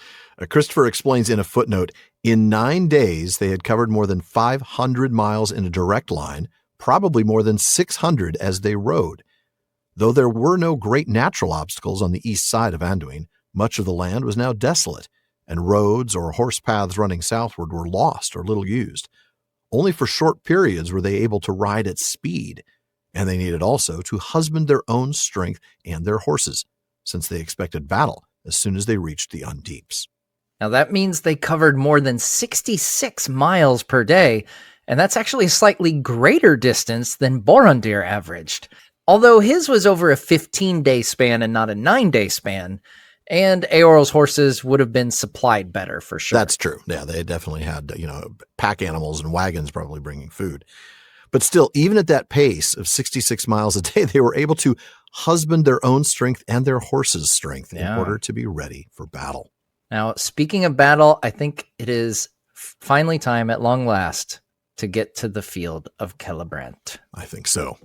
Christopher explains in a footnote, in 9 days, they had covered more than 500 miles in a direct line, probably more than 600 as they rode. Though there were no great natural obstacles on the east side of Anduin, much of the land was now desolate, and roads or horse paths running southward were lost or little used. Only for short periods were they able to ride at speed, and they needed also to husband their own strength and their horses, since they expected battle as soon as they reached the Undeeps. Now that means they covered more than 66 miles per day, and that's actually a slightly greater distance than Borondir averaged. Although his was over a 15-day span and not a 9-day span, and Eorl's horses would have been supplied better for sure. That's true. Yeah, they definitely had, pack animals and wagons probably bringing food. But still, even at that pace of 66 miles a day, they were able to husband their own strength and their horses' strength in order to be ready for battle. Now, speaking of battle, I think it is finally time at long last to get to the field of Celeborn. I think so.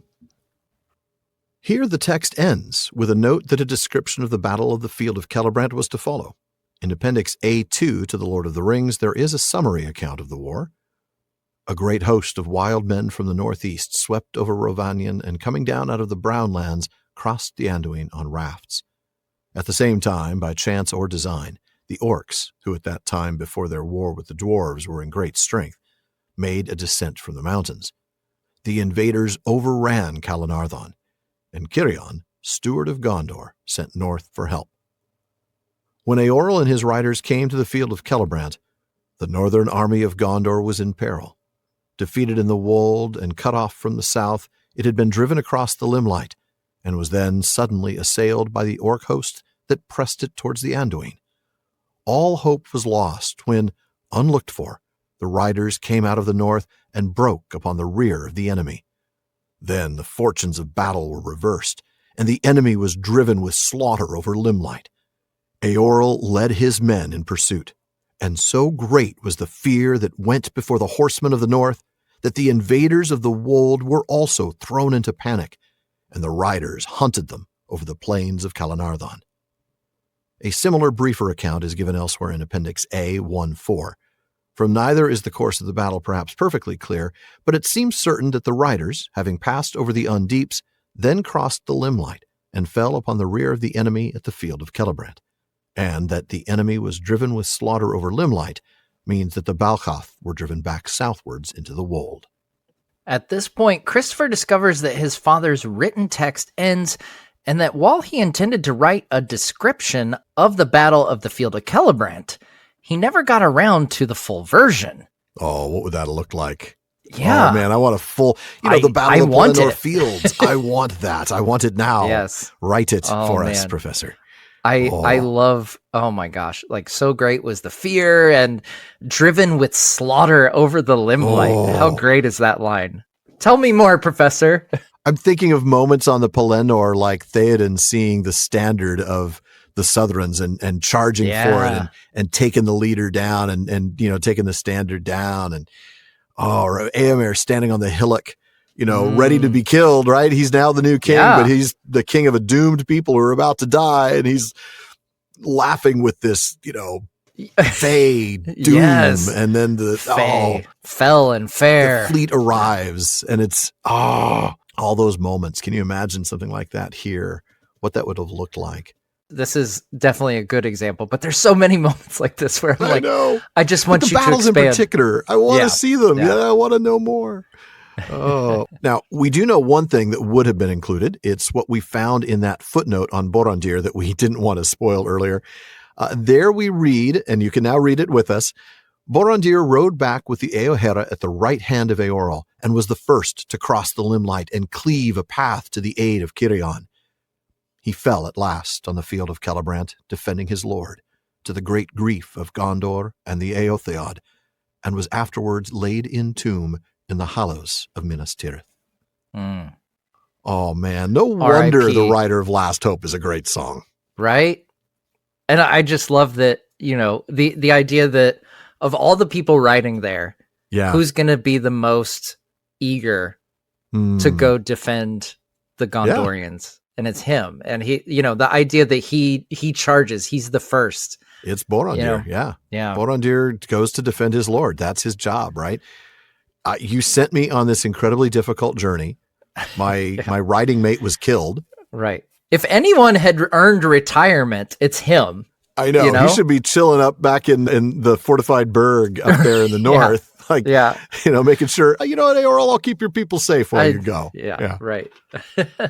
Here the text ends with a note that a description of the Battle of the Field of Celeborn was to follow. In Appendix A2 to The Lord of the Rings, there is a summary account of the war. A great host of wild men from the northeast swept over Rhovanion and coming down out of the Brown Lands crossed the Anduin on rafts. At the same time, by chance or design, the orcs, who at that time before their war with the dwarves were in great strength, made a descent from the mountains. The invaders overran Calanarthon, and Cirion, steward of Gondor, sent north for help. When Eorl and his riders came to the field of Celeborn, The northern army of Gondor was in peril. Defeated in the wold and cut off from the south, it had been driven across the Limelight, and was then suddenly assailed by the orc host that pressed it towards the Anduin. All hope was lost when, unlooked for, the riders came out of the north and broke upon the rear of the enemy. Then the fortunes of battle were reversed, and the enemy was driven with slaughter over Limelight. Eorl led his men in pursuit, and so great was the fear that went before the horsemen of the north that the invaders of the wold were also thrown into panic, and the riders hunted them over the plains of Calenardhon. A similar briefer account is given elsewhere in Appendix A 1-4. From neither is the course of the battle perhaps perfectly clear, but it seems certain that the riders, having passed over the Undeeps, then crossed the Limelight and fell upon the rear of the enemy at the field of Celebrant. And that the enemy was driven with slaughter over Limelight means that the Balchath were driven back southwards into the wold. At this point, Christopher discovers that his father's written text ends, and that while he intended to write a description of the Battle of the Field of Celebrant, he never got around to the full version. Oh, what would that look like? Yeah. Oh, man, I want a full, the Battle of Pelennor Fields. I want that. I want it now. Yes. Write it for us, Professor. I love, oh my gosh, like so great was the fear and driven with slaughter over the Limelight. Oh. How great is that line? Tell me more, Professor. I'm thinking of moments on the Pelennor like Theoden seeing the standard of the Southrons and charging for it and taking the leader down and taking the standard down and or Eomer standing on the hillock, ready to be killed, right? He's now the new king, but he's the king of a doomed people who are about to die, and he's laughing with this, Fey doom, Yes. and then the Fey, fell and fair. the fleet arrives, and it's all those moments. Can you imagine something like that here? What that would have looked like? This is definitely a good example, but there's so many moments like this where I'm I know. I just want the you to battles expand. in particular. I want to see them. Yeah. I want to know more. Oh, now we do know one thing that would have been included. It's what we found in that footnote on Borondir that we didn't want to spoil earlier. There we read, and you can now read it with us. Borondir rode back with the Eohera at the right hand of Eorl and was the first to cross the Limelight and cleave a path to the aid of Cirion. He fell at last on the field of Celebrant, defending his lord, to the great grief of Gondor and the Eotheod, and was afterwards laid in tomb in the hollows of Minas Tirith. Oh, man. No wonder R.I.P. The Rider of Last Hope is a great song. Right? And I just love that, the idea that of all the people writing there, who's going to be the most eager to go defend the Gondorians? And it's him. And he, the idea that he charges, he's the first. It's Borondir. Yeah. Borondir goes to defend his lord. That's his job, right? You sent me on this incredibly difficult journey. My riding mate was killed. Right. If anyone had earned retirement, it's him. I know. He should be chilling up back in the fortified burg up there in the north. Making sure, what, Eorl, I'll keep your people safe while you go. Yeah. Right.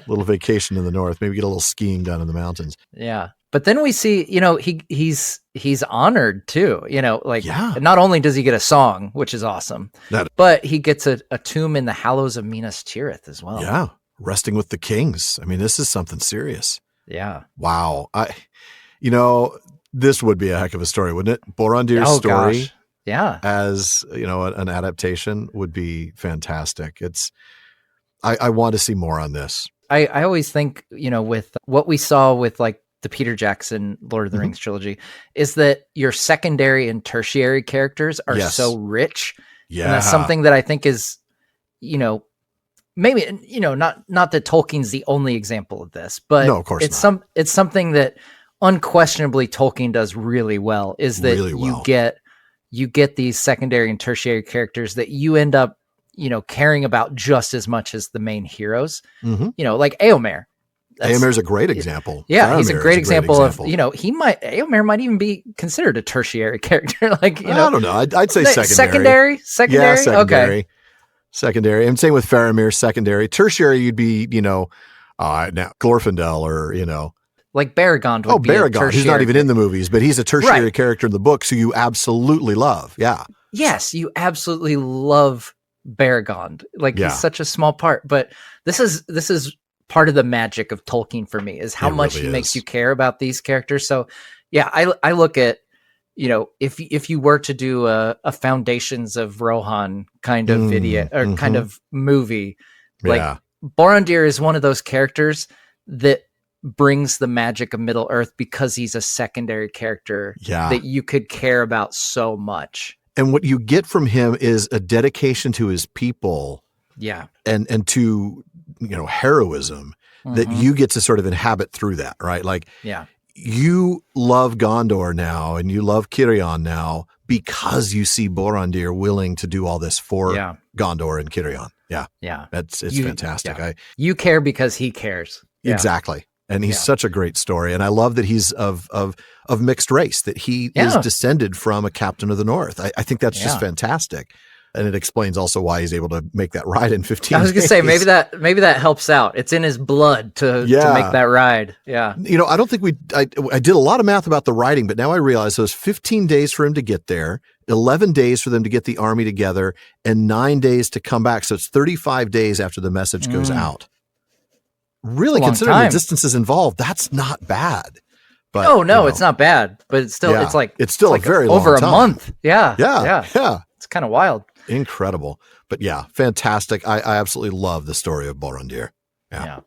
Little vacation in the north. Maybe get a little skiing down in the mountains. Yeah. But then we see, he's honored too, not only does he get a song, which is awesome, but he gets a tomb in the hallows of Minas Tirith as well. Yeah. Resting with the kings. I mean, this is something serious. Yeah. Wow. This would be a heck of a story, wouldn't it? Borondir's story. Gosh. Yeah. As, an adaptation would be fantastic. I want to see more on this. I always think, with what we saw with like the Peter Jackson Lord of the Rings trilogy is that your secondary and tertiary characters are so rich. Yeah. And that's something that I think is, maybe, not that Tolkien's the only example of this, but no, of course it's something that unquestionably Tolkien does really well is that you get these secondary and tertiary characters that you end up, caring about just as much as the main heroes, like Eomer. Eomer's a great example. Yeah. Faramir he's a great example of, example. Eomer might even be considered a tertiary character. I don't know. I'd say secondary. Secondary? Yeah, secondary. Okay. Secondary. And same with Faramir, secondary. Tertiary, you'd be, now Glorfindel or, Like Baragond would be a Baragond. tertiary. He's not even in the movies, but he's a tertiary Right. character in the books who you absolutely love. Yeah. Yes, you absolutely love Baragond. Like Yeah. he's such a small part, but this is part of the magic of Tolkien for me is how It much really he makes is. you care about these characters. So yeah, I look at, you know, if you were to do a Foundations of Rohan kind of video or kind of movie, like Yeah. Borondir is one of those characters that brings the magic of Middle Earth because he's a secondary character Yeah. that you could care about so much. And what you get from him is a dedication to his people Yeah. and to, heroism that you get to sort of inhabit through that, right? Like Yeah. you love Gondor now and you love Cirion now because you see Borondir willing to do all this for Gondor and Cirion. Yeah. Yeah. It's You- fantastic. yeah. You care because he cares. Yeah. Exactly. And he's Yeah. such a great story. And I love that he's of mixed race, that he is descended from a captain of the North. I think that's just fantastic. And it explains also why he's able to make that ride in 15 I was going to days. say, maybe that helps out. It's in his blood to make that ride. Yeah. I don't think I did a lot of math about the riding, but now I realize those 15 days for him to get there, 11 days for them to get the army together, and 9 days to come back. So it's 35 days after the message goes out. Really, considering the distances involved, that's not bad. But it's not bad, but it's still, it's still a very long over time. a month. Yeah. Yeah. It's kind of wild. Incredible. But yeah, fantastic. I absolutely love the story of Borondir. Yeah.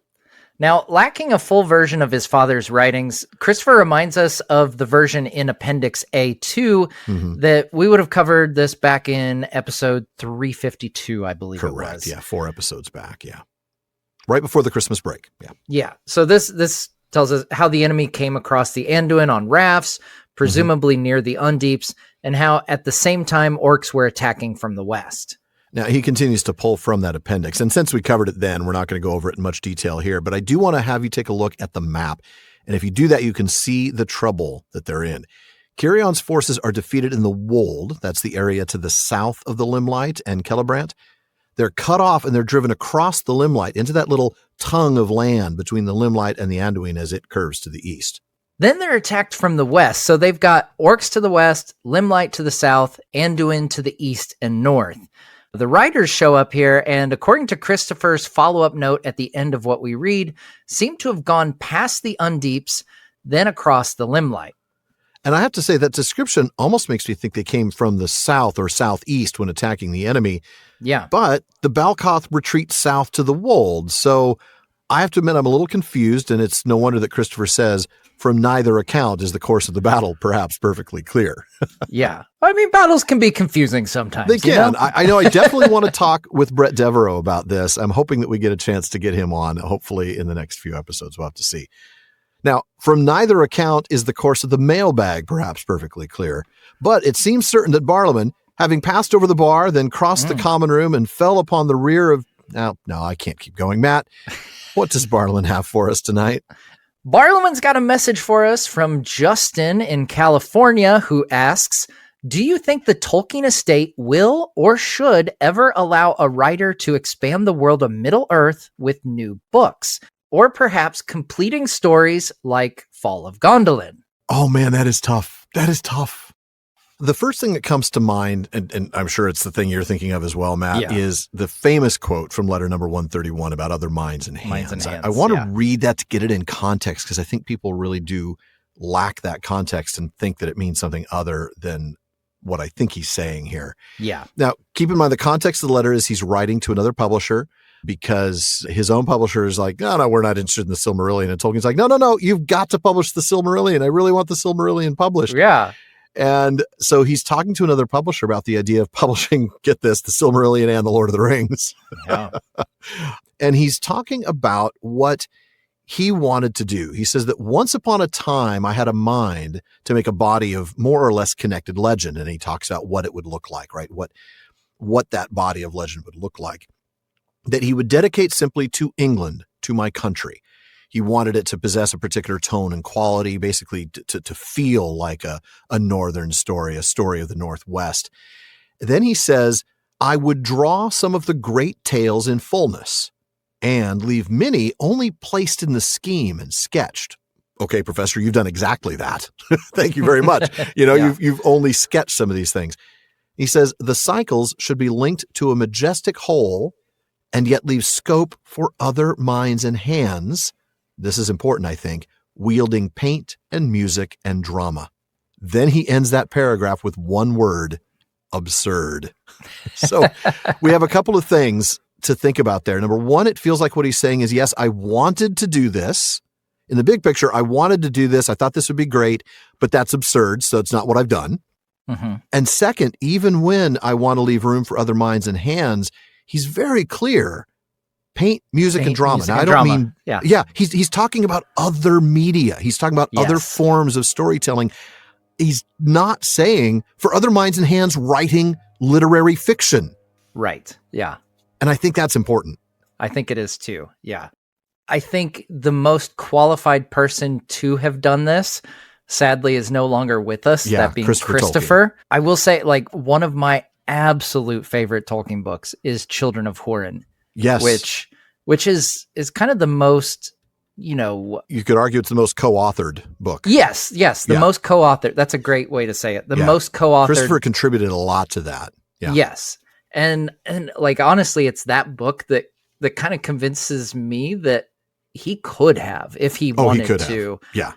Now, lacking a full version of his father's writings, Christopher reminds us of the version in Appendix A2 that we would have covered this back in episode 352, I believe it was. Yeah, 4 episodes back. Yeah. Right before the Christmas break. Yeah. Yeah. So this tells us how the enemy came across the Anduin on rafts, presumably near the Undeeps, and how at the same time orcs were attacking from the west. Now, he continues to pull from that appendix. And since we covered it then, we're not going to go over it in much detail here. But I do want to have you take a look at the map. And if you do that, you can see the trouble that they're in. Cirion's forces are defeated in the Wold. That's the area to the south of the Limelight and Celebrant. They're cut off and they're driven across the Limelight into that little tongue of land between the Limelight and the Anduin as it curves to the east. Then they're attacked from the west. So they've got orcs to the west, Limelight to the south, Anduin to the east and north. The riders show up here, and according to Christopher's follow-up note at the end of what we read, seem to have gone past the Undeeps, then across the Limelight. And I have to say that description almost makes me think they came from the south or southeast when attacking the enemy. Yeah. But the Balcoth retreat south to the Wold. So I have to admit I'm a little confused, and it's no wonder that Christopher says, from neither account is the course of the battle perhaps perfectly clear. Yeah. I mean, battles can be confusing sometimes. They can. You know? I know I definitely want to talk with Brett Devereaux about this. I'm hoping that we get a chance to get him on, hopefully in the next few episodes. We'll have to see. Now, from neither account is the course of the mailbag perhaps perfectly clear. But it seems certain that Barliman, having passed over the bar, then crossed the common room and fell upon the rear of... No, I can't keep going. Matt, what does Barliman have for us tonight? Barliman's got a message for us from Justin in California, who asks, do you think the Tolkien estate will or should ever allow a writer to expand the world of Middle-earth with new books? Or perhaps completing stories like Fall of Gondolin? Oh man, that is tough. That is tough. The first thing that comes to mind, and I'm sure it's the thing you're thinking of as well, Matt, is the famous quote from letter number 131 about other minds and hands. I want to read that to get it in context, because I think people really do lack that context and think that it means something other than what I think he's saying here. Yeah. Now, keep in mind the context of the letter is he's writing to another publisher because his own publisher is like, no, we're not interested in the Silmarillion. And Tolkien's like, no, you've got to publish the Silmarillion. I really want the Silmarillion published. Yeah. And so he's talking to another publisher about the idea of publishing, get this, the Silmarillion and the Lord of the Rings. Yeah. And he's talking about what he wanted to do. He says that once upon a time, I had a mind to make a body of more or less connected legend. And he talks about what it would look like, right? What that body of legend would look like. That he would dedicate simply to England, to my country. He wanted it to possess a particular tone and quality, basically to feel like a northern story, a story of the Northwest. Then he says, I would draw some of the great tales in fullness and leave many only placed in the scheme and sketched. okay, Professor, you've done exactly that. Thank you very much. You've only sketched some of these things. He says the cycles should be linked to a majestic whole and yet leave scope for other minds and hands. This is important, I think, wielding paint and music and drama. Then he ends that paragraph with one word, absurd. So we have a couple of things to think about there. Number one, it feels like what he's saying is, yes, I wanted to do this. In the big picture, I wanted to do this. I thought this would be great, but that's absurd. So it's not what I've done. Mm-hmm. And second, even when I want to leave room for other minds and hands, he's very clear. Paint, music, and drama. Now, I don't mean, he's talking about other media. He's talking about other forms of storytelling. He's not saying for other minds and hands writing literary fiction. Right. Yeah. And I think that's important. I think it is too. Yeah. I think the most qualified person to have done this, sadly, is no longer with us. Yeah, that being Christopher. I will say, like, one of my absolute favorite Tolkien books is Children of Hurin. Yes. Which is kind of the most, you could argue it's the most co-authored book. Yes. The most co-authored. That's a great way to say it. The most co-authored. Christopher contributed a lot to that. Yeah. Yes. And like, honestly, it's that book that kind of convinces me that he could have, if he wanted to. Yeah.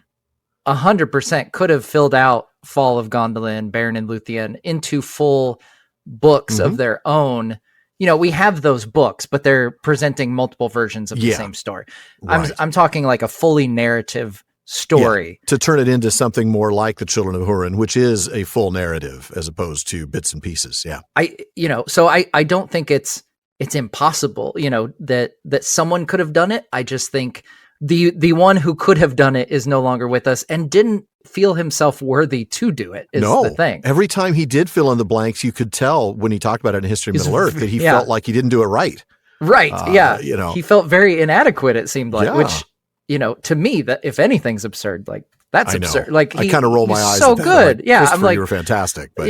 100% could have filled out Fall of Gondolin, Beren and Luthien into full books of their own. We have those books, but they're presenting multiple versions of the same story. Right. I'm talking like a fully narrative story. Yeah, to turn it into something more like the Children of Hurin, which is a full narrative as opposed to bits and pieces. Yeah. So I don't think it's impossible, that someone could have done it. I just think the one who could have done it is no longer with us and didn't feel himself worthy to do it is the thing. Every time he did fill in the blanks, you could tell when he talked about it in History of Middle Earth that he felt like he didn't do it right. Right. He felt very inadequate, it seemed like, which, to me, that if anything's absurd, like that's absurd. Like I kind of roll my eyes. So good. Like, yeah. I'm like, you were fantastic. But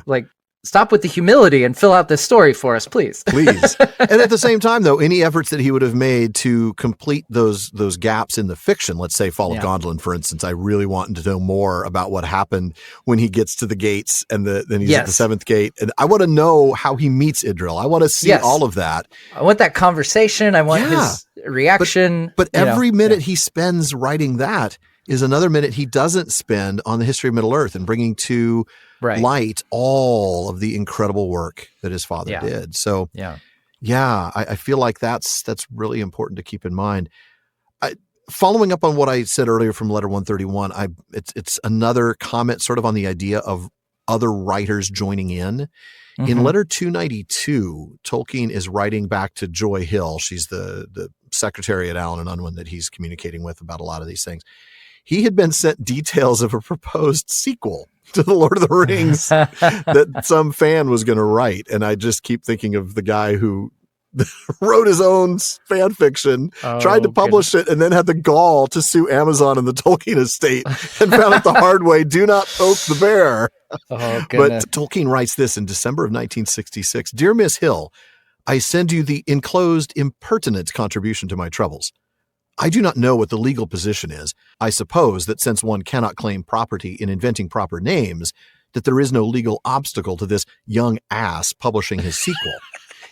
like, stop with the humility and fill out this story for us, please. Please. And at the same time, though, any efforts that he would have made to complete those gaps in the fiction, let's say Fall of Gondolin, for instance, I really want to know more about what happened when he gets to the gates and then he's at the seventh gate. And I want to know how he meets Idril. I want to see all of that. I want that conversation. I want his reaction. But every minute he spends writing that is another minute he doesn't spend on the History of Middle Earth and bringing to light all of the incredible work that his father did. So, I feel like that's really important to keep in mind. Following up on what I said earlier from letter 131, it's another comment sort of on the idea of other writers joining in. Mm-hmm. In letter 292, Tolkien is writing back to Joy Hill. She's the secretary at Allen and Unwin that he's communicating with about a lot of these things. He had been sent details of a proposed sequel to The Lord of the Rings that some fan was going to write. And I just keep thinking of the guy who wrote his own fan fiction, tried to publish it, and then had the gall to sue Amazon and the Tolkien estate and found it the hard way. Do not poke the bear. But Tolkien writes this in December of 1966. Dear Miss Hill, I send you the enclosed impertinent contribution to my troubles. I do not know what the legal position is. I suppose that since one cannot claim property in inventing proper names, that there is no legal obstacle to this young ass publishing his sequel.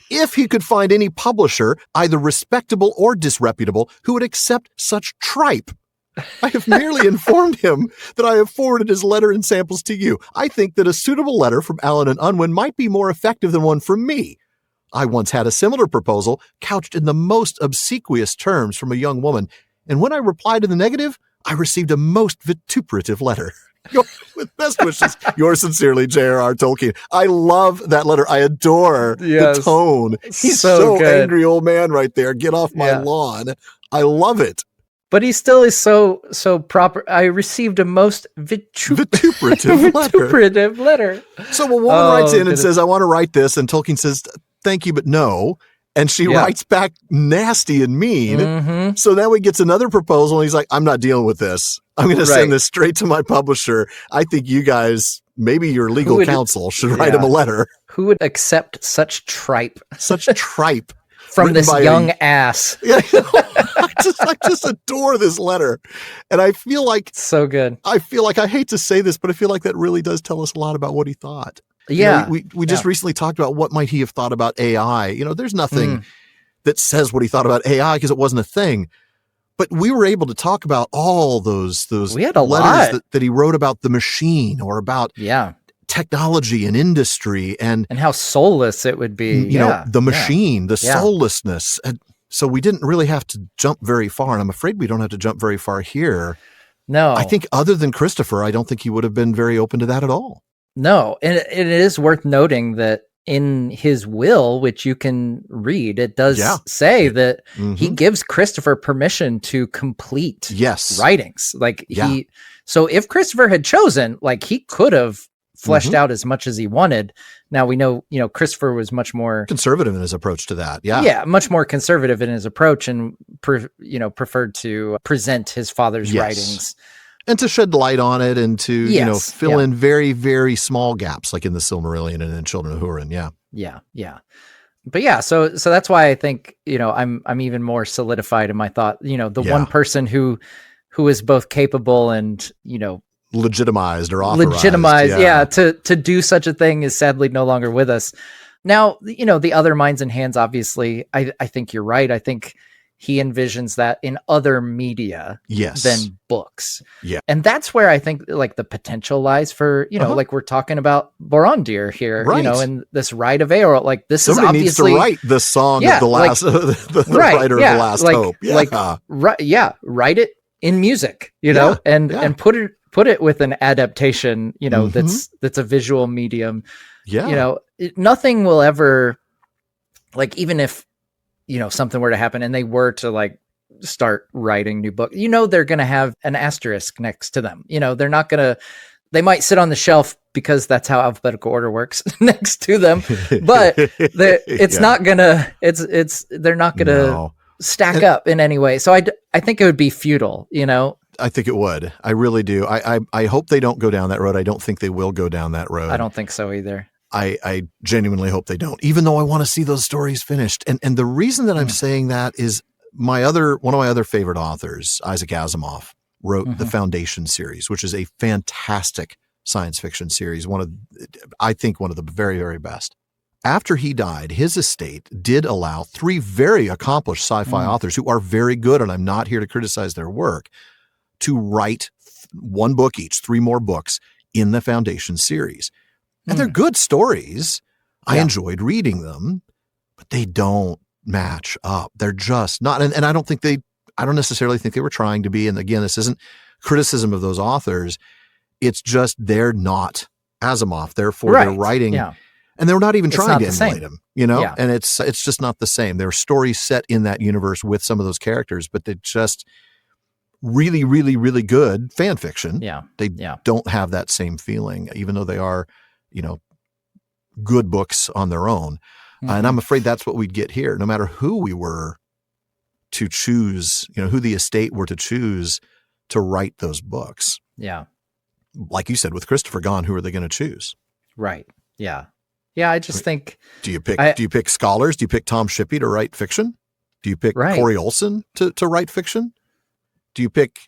If he could find any publisher, either respectable or disreputable, who would accept such tripe. I have merely informed him that I have forwarded his letter and samples to you. I think that a suitable letter from Allen and Unwin might be more effective than one from me. I once had a similar proposal couched in the most obsequious terms from a young woman, and when I replied in the negative, I received a most vituperative letter. With best wishes, yours sincerely, J.R.R. Tolkien. I love that letter. I adore the tone. He's so angry old man right there. Get off my lawn. I love it. But he still is so proper. I received a most vituperative letter. So a woman writes in and says, I want to write this, and Tolkien says, thank you, but no. And she writes back nasty and mean. Mm-hmm. So now he gets another proposal, and he's like, I'm not dealing with this. I'm going to send this straight to my publisher. I think you guys, maybe your legal counsel, should write him a letter. Who would accept such tripe? Such tripe. from written this by young ass. Yeah, I just adore this letter. And I feel like So good. I hate to say this, but I feel like that really does tell us a lot about what he thought. Yeah. We just recently talked about what might he have thought about AI. There's nothing that says what he thought about AI because it wasn't a thing. But we were able to talk about all those we had a letters lot. that he wrote about the machine or about technology and industry and how soulless it would be. The machine, the soullessness. And so we didn't really have to jump very far. And I'm afraid we don't have to jump very far here. No. I think other than Christopher, I don't think he would have been very open to that at all. No. And it is worth noting that in his will, which you can read, it does say that he gives Christopher permission to complete writings. So if Christopher had chosen, he could have fleshed out as much as he wanted. Now we know, Christopher was much more conservative in his approach to that. Yeah. Yeah. Much more conservative in his approach and, preferred to present his father's writings. And to shed light on it and to, fill in very, very small gaps, like in the Silmarillion and in Children of Húrin. Yeah. Yeah. Yeah. But yeah, so that's why I think, I'm even more solidified in my thought, one person who is both capable and, legitimized or authorized. To do such a thing is sadly no longer with us. Now, the other minds and hands, obviously, I think you're right. I think he envisions that in other media than books. Yeah. And that's where I think the potential lies for, we're talking about Borondir here, and this Rite of Eorl, this Somebody is obviously needs to write the song of the last, the writer of the last hope. Yeah. Write it in music, and put it with an adaptation, that's a visual medium. Yeah. Nothing will ever, even if, something were to happen and they were to start writing new books, they're going to have an asterisk next to them. They're not going to, they might sit on the shelf because that's how alphabetical order works next to them, but it's not going to, they're not going to stack up in any way. So I think it would be futile, I think it would. I really do. I hope they don't go down that road. I don't think they will go down that road. I don't think so either. I genuinely hope they don't, even though I want to see those stories finished. And the reason that I'm saying that is one of my other favorite authors, Isaac Asimov, wrote the Foundation series, which is a fantastic science fiction series. I think one of the very, very best. After he died, his estate did allow 3 very accomplished sci-fi authors who are very good, and I'm not here to criticize their work, to write 1 book each, 3 more books in the Foundation series. And they're good stories. I enjoyed reading them, but they don't match up. They're just not. And I don't necessarily think they were trying to be. And again, this isn't criticism of those authors. It's just, they're not Asimov. Therefore, they're writing, and they're not even trying to emulate him, and it's just not the same. There are stories set in that universe with some of those characters, but they're just really, really, really good fan fiction. Yeah. They don't have that same feeling, even though they are, good books on their own. And I'm afraid that's what we'd get here, no matter who we were to choose, who the estate were to choose to write those books. Yeah. Like you said, with Christopher gone, who are they going to choose? Right. Yeah. Yeah. I just think, do you pick scholars? Do you pick Tom Shippey to write fiction? Do you pick Corey Olsen to write fiction? Do you pick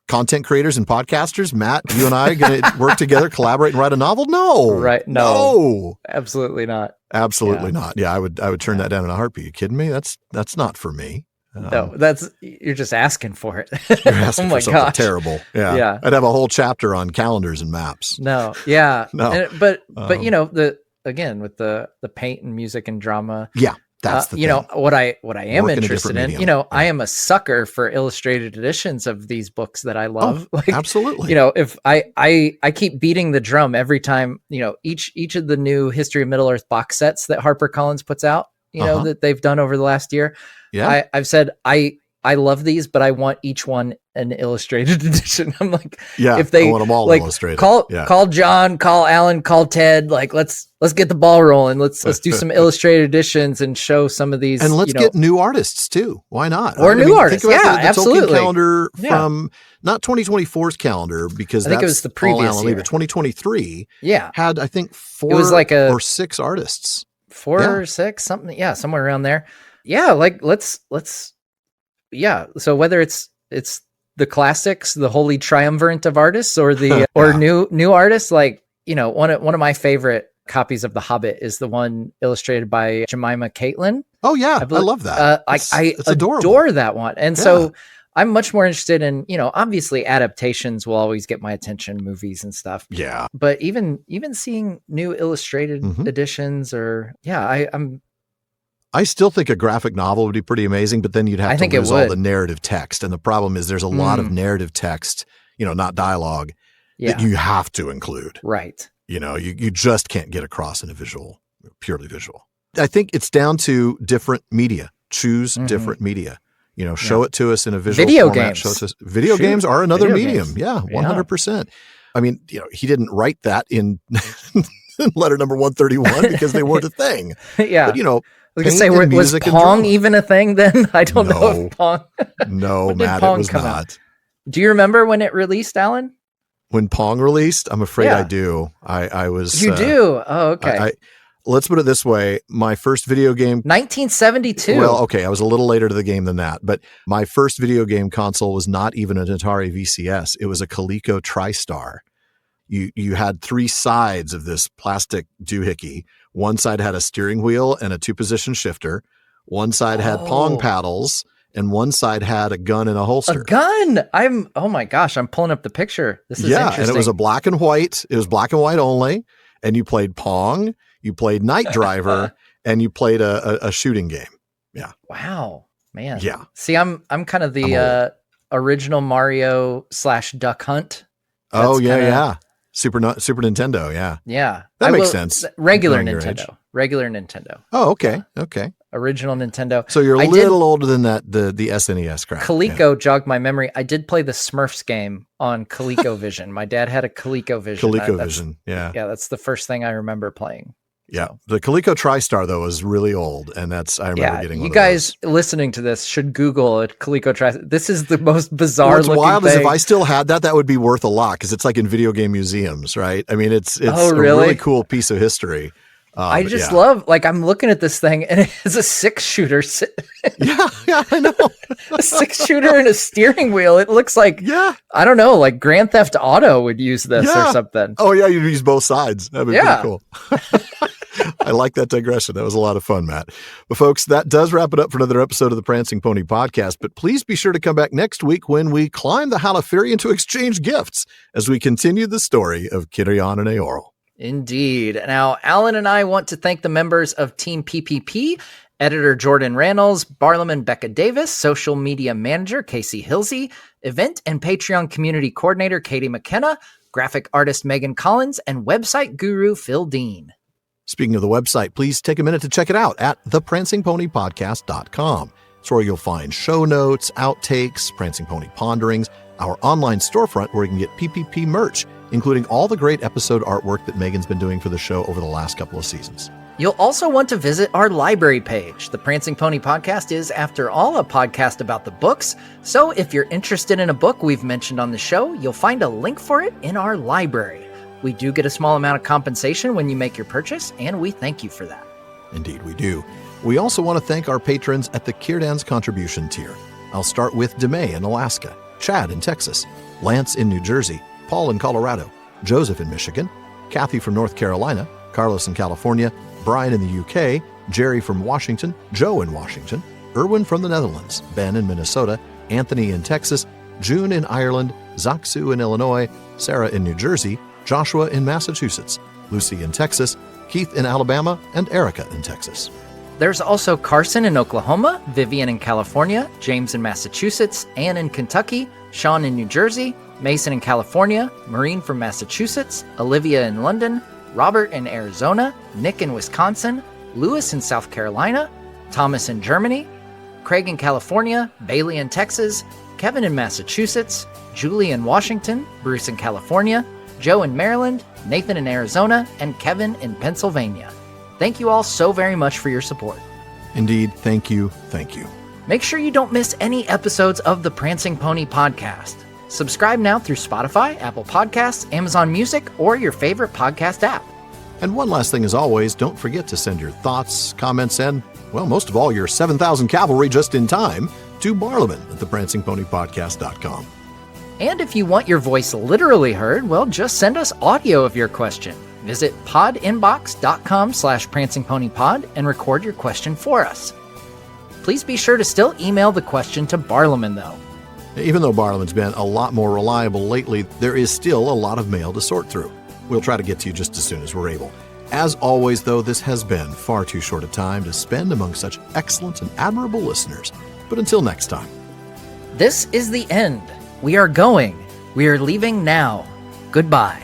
content creators and podcasters? Matt, you and I are going to work together, collaborate, and write a novel? No. Right. No. Absolutely not. Absolutely not. Yeah, I would turn that down in a heartbeat. You kidding me? That's not for me. No, you're just asking for it. You're asking for something terrible. Yeah. I'd have a whole chapter on calendars and maps. No. Yeah. No. But with the paint and music and drama. Yeah. That's the thing. What I am interested in, I am a sucker for illustrated editions of these books that I love. Absolutely. If I keep beating the drum every time, each of the new History of Middle Earth box sets that HarperCollins puts out, that they've done over the last year. Yeah. I've said, I love these, but I want each one an illustrated edition. I'm like, if they I want them all illustrated. Call John, call Alan, call Ted. Let's get the ball rolling. Let's do some illustrated editions and show some of these. And let's get new artists too. Why not? Or new artists. Think about the absolutely. Tolkien calendar from not 2024's calendar, because I think it was the previous year. But 2023 had, I think, 4 it was like or 6 artists. 4 or 6, something. Yeah, somewhere around there. yeah, like let's yeah. So whether it's the classics, the holy triumvirate of artists, or the or new artists, like, you know, one of my favorite copies of The Hobbit is the one illustrated by Jemima Caitlin. Oh yeah, I love that. I adore that one. And so I'm much more interested in, you know, obviously adaptations will always get my attention, movies and stuff. Yeah. But even seeing new illustrated editions, or I still think a graphic novel would be pretty amazing, but then you'd have to lose all the narrative text. And the problem is there's a lot of narrative text, you know, not dialogue, that you have to include. Right. You know, you just can't get across in a visual, purely visual. I think it's down to different media. Choose different media. You know, show it to us in a visual format. Video games are another medium. Yeah, 100%. I mean, you know, he didn't write that in letter number 131 because they weren't a thing. Yeah. But, you know, I was going to say, was Pong even a thing then? I don't know if Pong... No, Matt, it was not. Out? Do you remember when it released, Alan? When Pong released? I'm afraid I do. I was... You do? Oh, okay. Let's put it this way. My first video game... 1972. Well, okay, I was a little later to the game than that. But my first video game console was not even an Atari VCS. It was a Coleco TriStar. You had three sides of this plastic doohickey. One side had a steering wheel and a 2-position shifter. One side had Pong paddles, and one side had a gun and a holster. A gun! Oh my gosh, I'm pulling up the picture. This is interesting. And it was a black and white. It was black and white only. And you played Pong, you played Night Driver, and you played a shooting game. Yeah. Wow, man. Yeah. See, I'm kind of the original Mario / Duck Hunt. That's yeah. Super Nintendo, yeah. Yeah. That makes sense. Regular Nintendo. Oh, okay. Original Nintendo. So you're a little older than that, the SNES crap. Coleco jogged my memory. I did play the Smurfs game on ColecoVision. My dad had a ColecoVision. ColecoVision, yeah. Yeah, that's the first thing I remember playing. Yeah. The Coleco TriStar, though, was really old, and I remember getting one of those. You guys listening to this should Google it, Coleco TriStar. This is the most bizarre looking thing. What's wild is if I still had that would be worth a lot, because it's like in video game museums, right? I mean, it's a really cool piece of history. I just love, like, I'm looking at this thing, and it has a 6-shooter. Yeah, I know. A 6-shooter and a steering wheel. It looks like, I don't know, like Grand Theft Auto would use this or something. Oh, yeah, you'd use both sides. That'd be pretty cool. I like that digression. That was a lot of fun, Matt. But folks, that does wrap it up for another episode of the Prancing Pony Podcast. But please be sure to come back next week when we climb the Halathirion to exchange gifts as we continue the story of Cirion and Eorl. Indeed. Now, Alan and I want to thank the members of Team PPP, editor Jordan Rannells, Barlaman Becca Davis, social media manager Casey Hilsey, event and Patreon community coordinator Katie McKenna, graphic artist Megan Collins, and website guru Phil Dean. Speaking of the website, please take a minute to check it out at theprancingponypodcast.com. It's where you'll find show notes, outtakes, Prancing Pony Ponderings, our online storefront where you can get PPP merch, including all the great episode artwork that Megan's been doing for the show over the last couple of seasons. You'll also want to visit our library page. The Prancing Pony Podcast is, after all, a podcast about the books. So if you're interested in a book we've mentioned on the show, you'll find a link for it in our library. We do get a small amount of compensation when you make your purchase, and we thank you for that. Indeed, we do. We also want to thank our patrons at the Círdan's contribution tier. I'll start with DeMay in Alaska, Chad in Texas, Lance in New Jersey, Paul in Colorado, Joseph in Michigan, Kathy from North Carolina, Carlos in California, Brian in the UK, Jerry from Washington, Joe in Washington, Erwin from the Netherlands, Ben in Minnesota, Anthony in Texas, June in Ireland, Zaksu in Illinois, Sarah in New Jersey, Joshua in Massachusetts, Lucy in Texas, Keith in Alabama, and Erica in Texas. There's also Carson in Oklahoma, Vivian in California, James in Massachusetts, Ann in Kentucky, Sean in New Jersey, Mason in California, Maureen from Massachusetts, Olivia in London, Robert in Arizona, Nick in Wisconsin, Lewis in South Carolina, Thomas in Germany, Craig in California, Bailey in Texas, Kevin in Massachusetts, Julie in Washington, Bruce in California, Joe in Maryland, Nathan in Arizona, and Kevin in Pennsylvania. Thank you all so very much for your support. Indeed, thank you, thank you. Make sure you don't miss any episodes of the Prancing Pony Podcast. Subscribe now through Spotify, Apple Podcasts, Amazon Music, or your favorite podcast app. And one last thing as always, don't forget to send your thoughts, comments, and well, most of all, your 7,000 cavalry just in time to Barliman at theprancingponypodcast.com. And if you want your voice literally heard, well, just send us audio of your question. Visit podinbox.com/prancingponypod and record your question for us. Please be sure to still email the question to Barliman, though. Even though Barliman's been a lot more reliable lately, there is still a lot of mail to sort through. We'll try to get to you just as soon as we're able. As always, though, this has been far too short a time to spend among such excellent and admirable listeners. But until next time. This is the end. We are going. We are leaving now. Goodbye.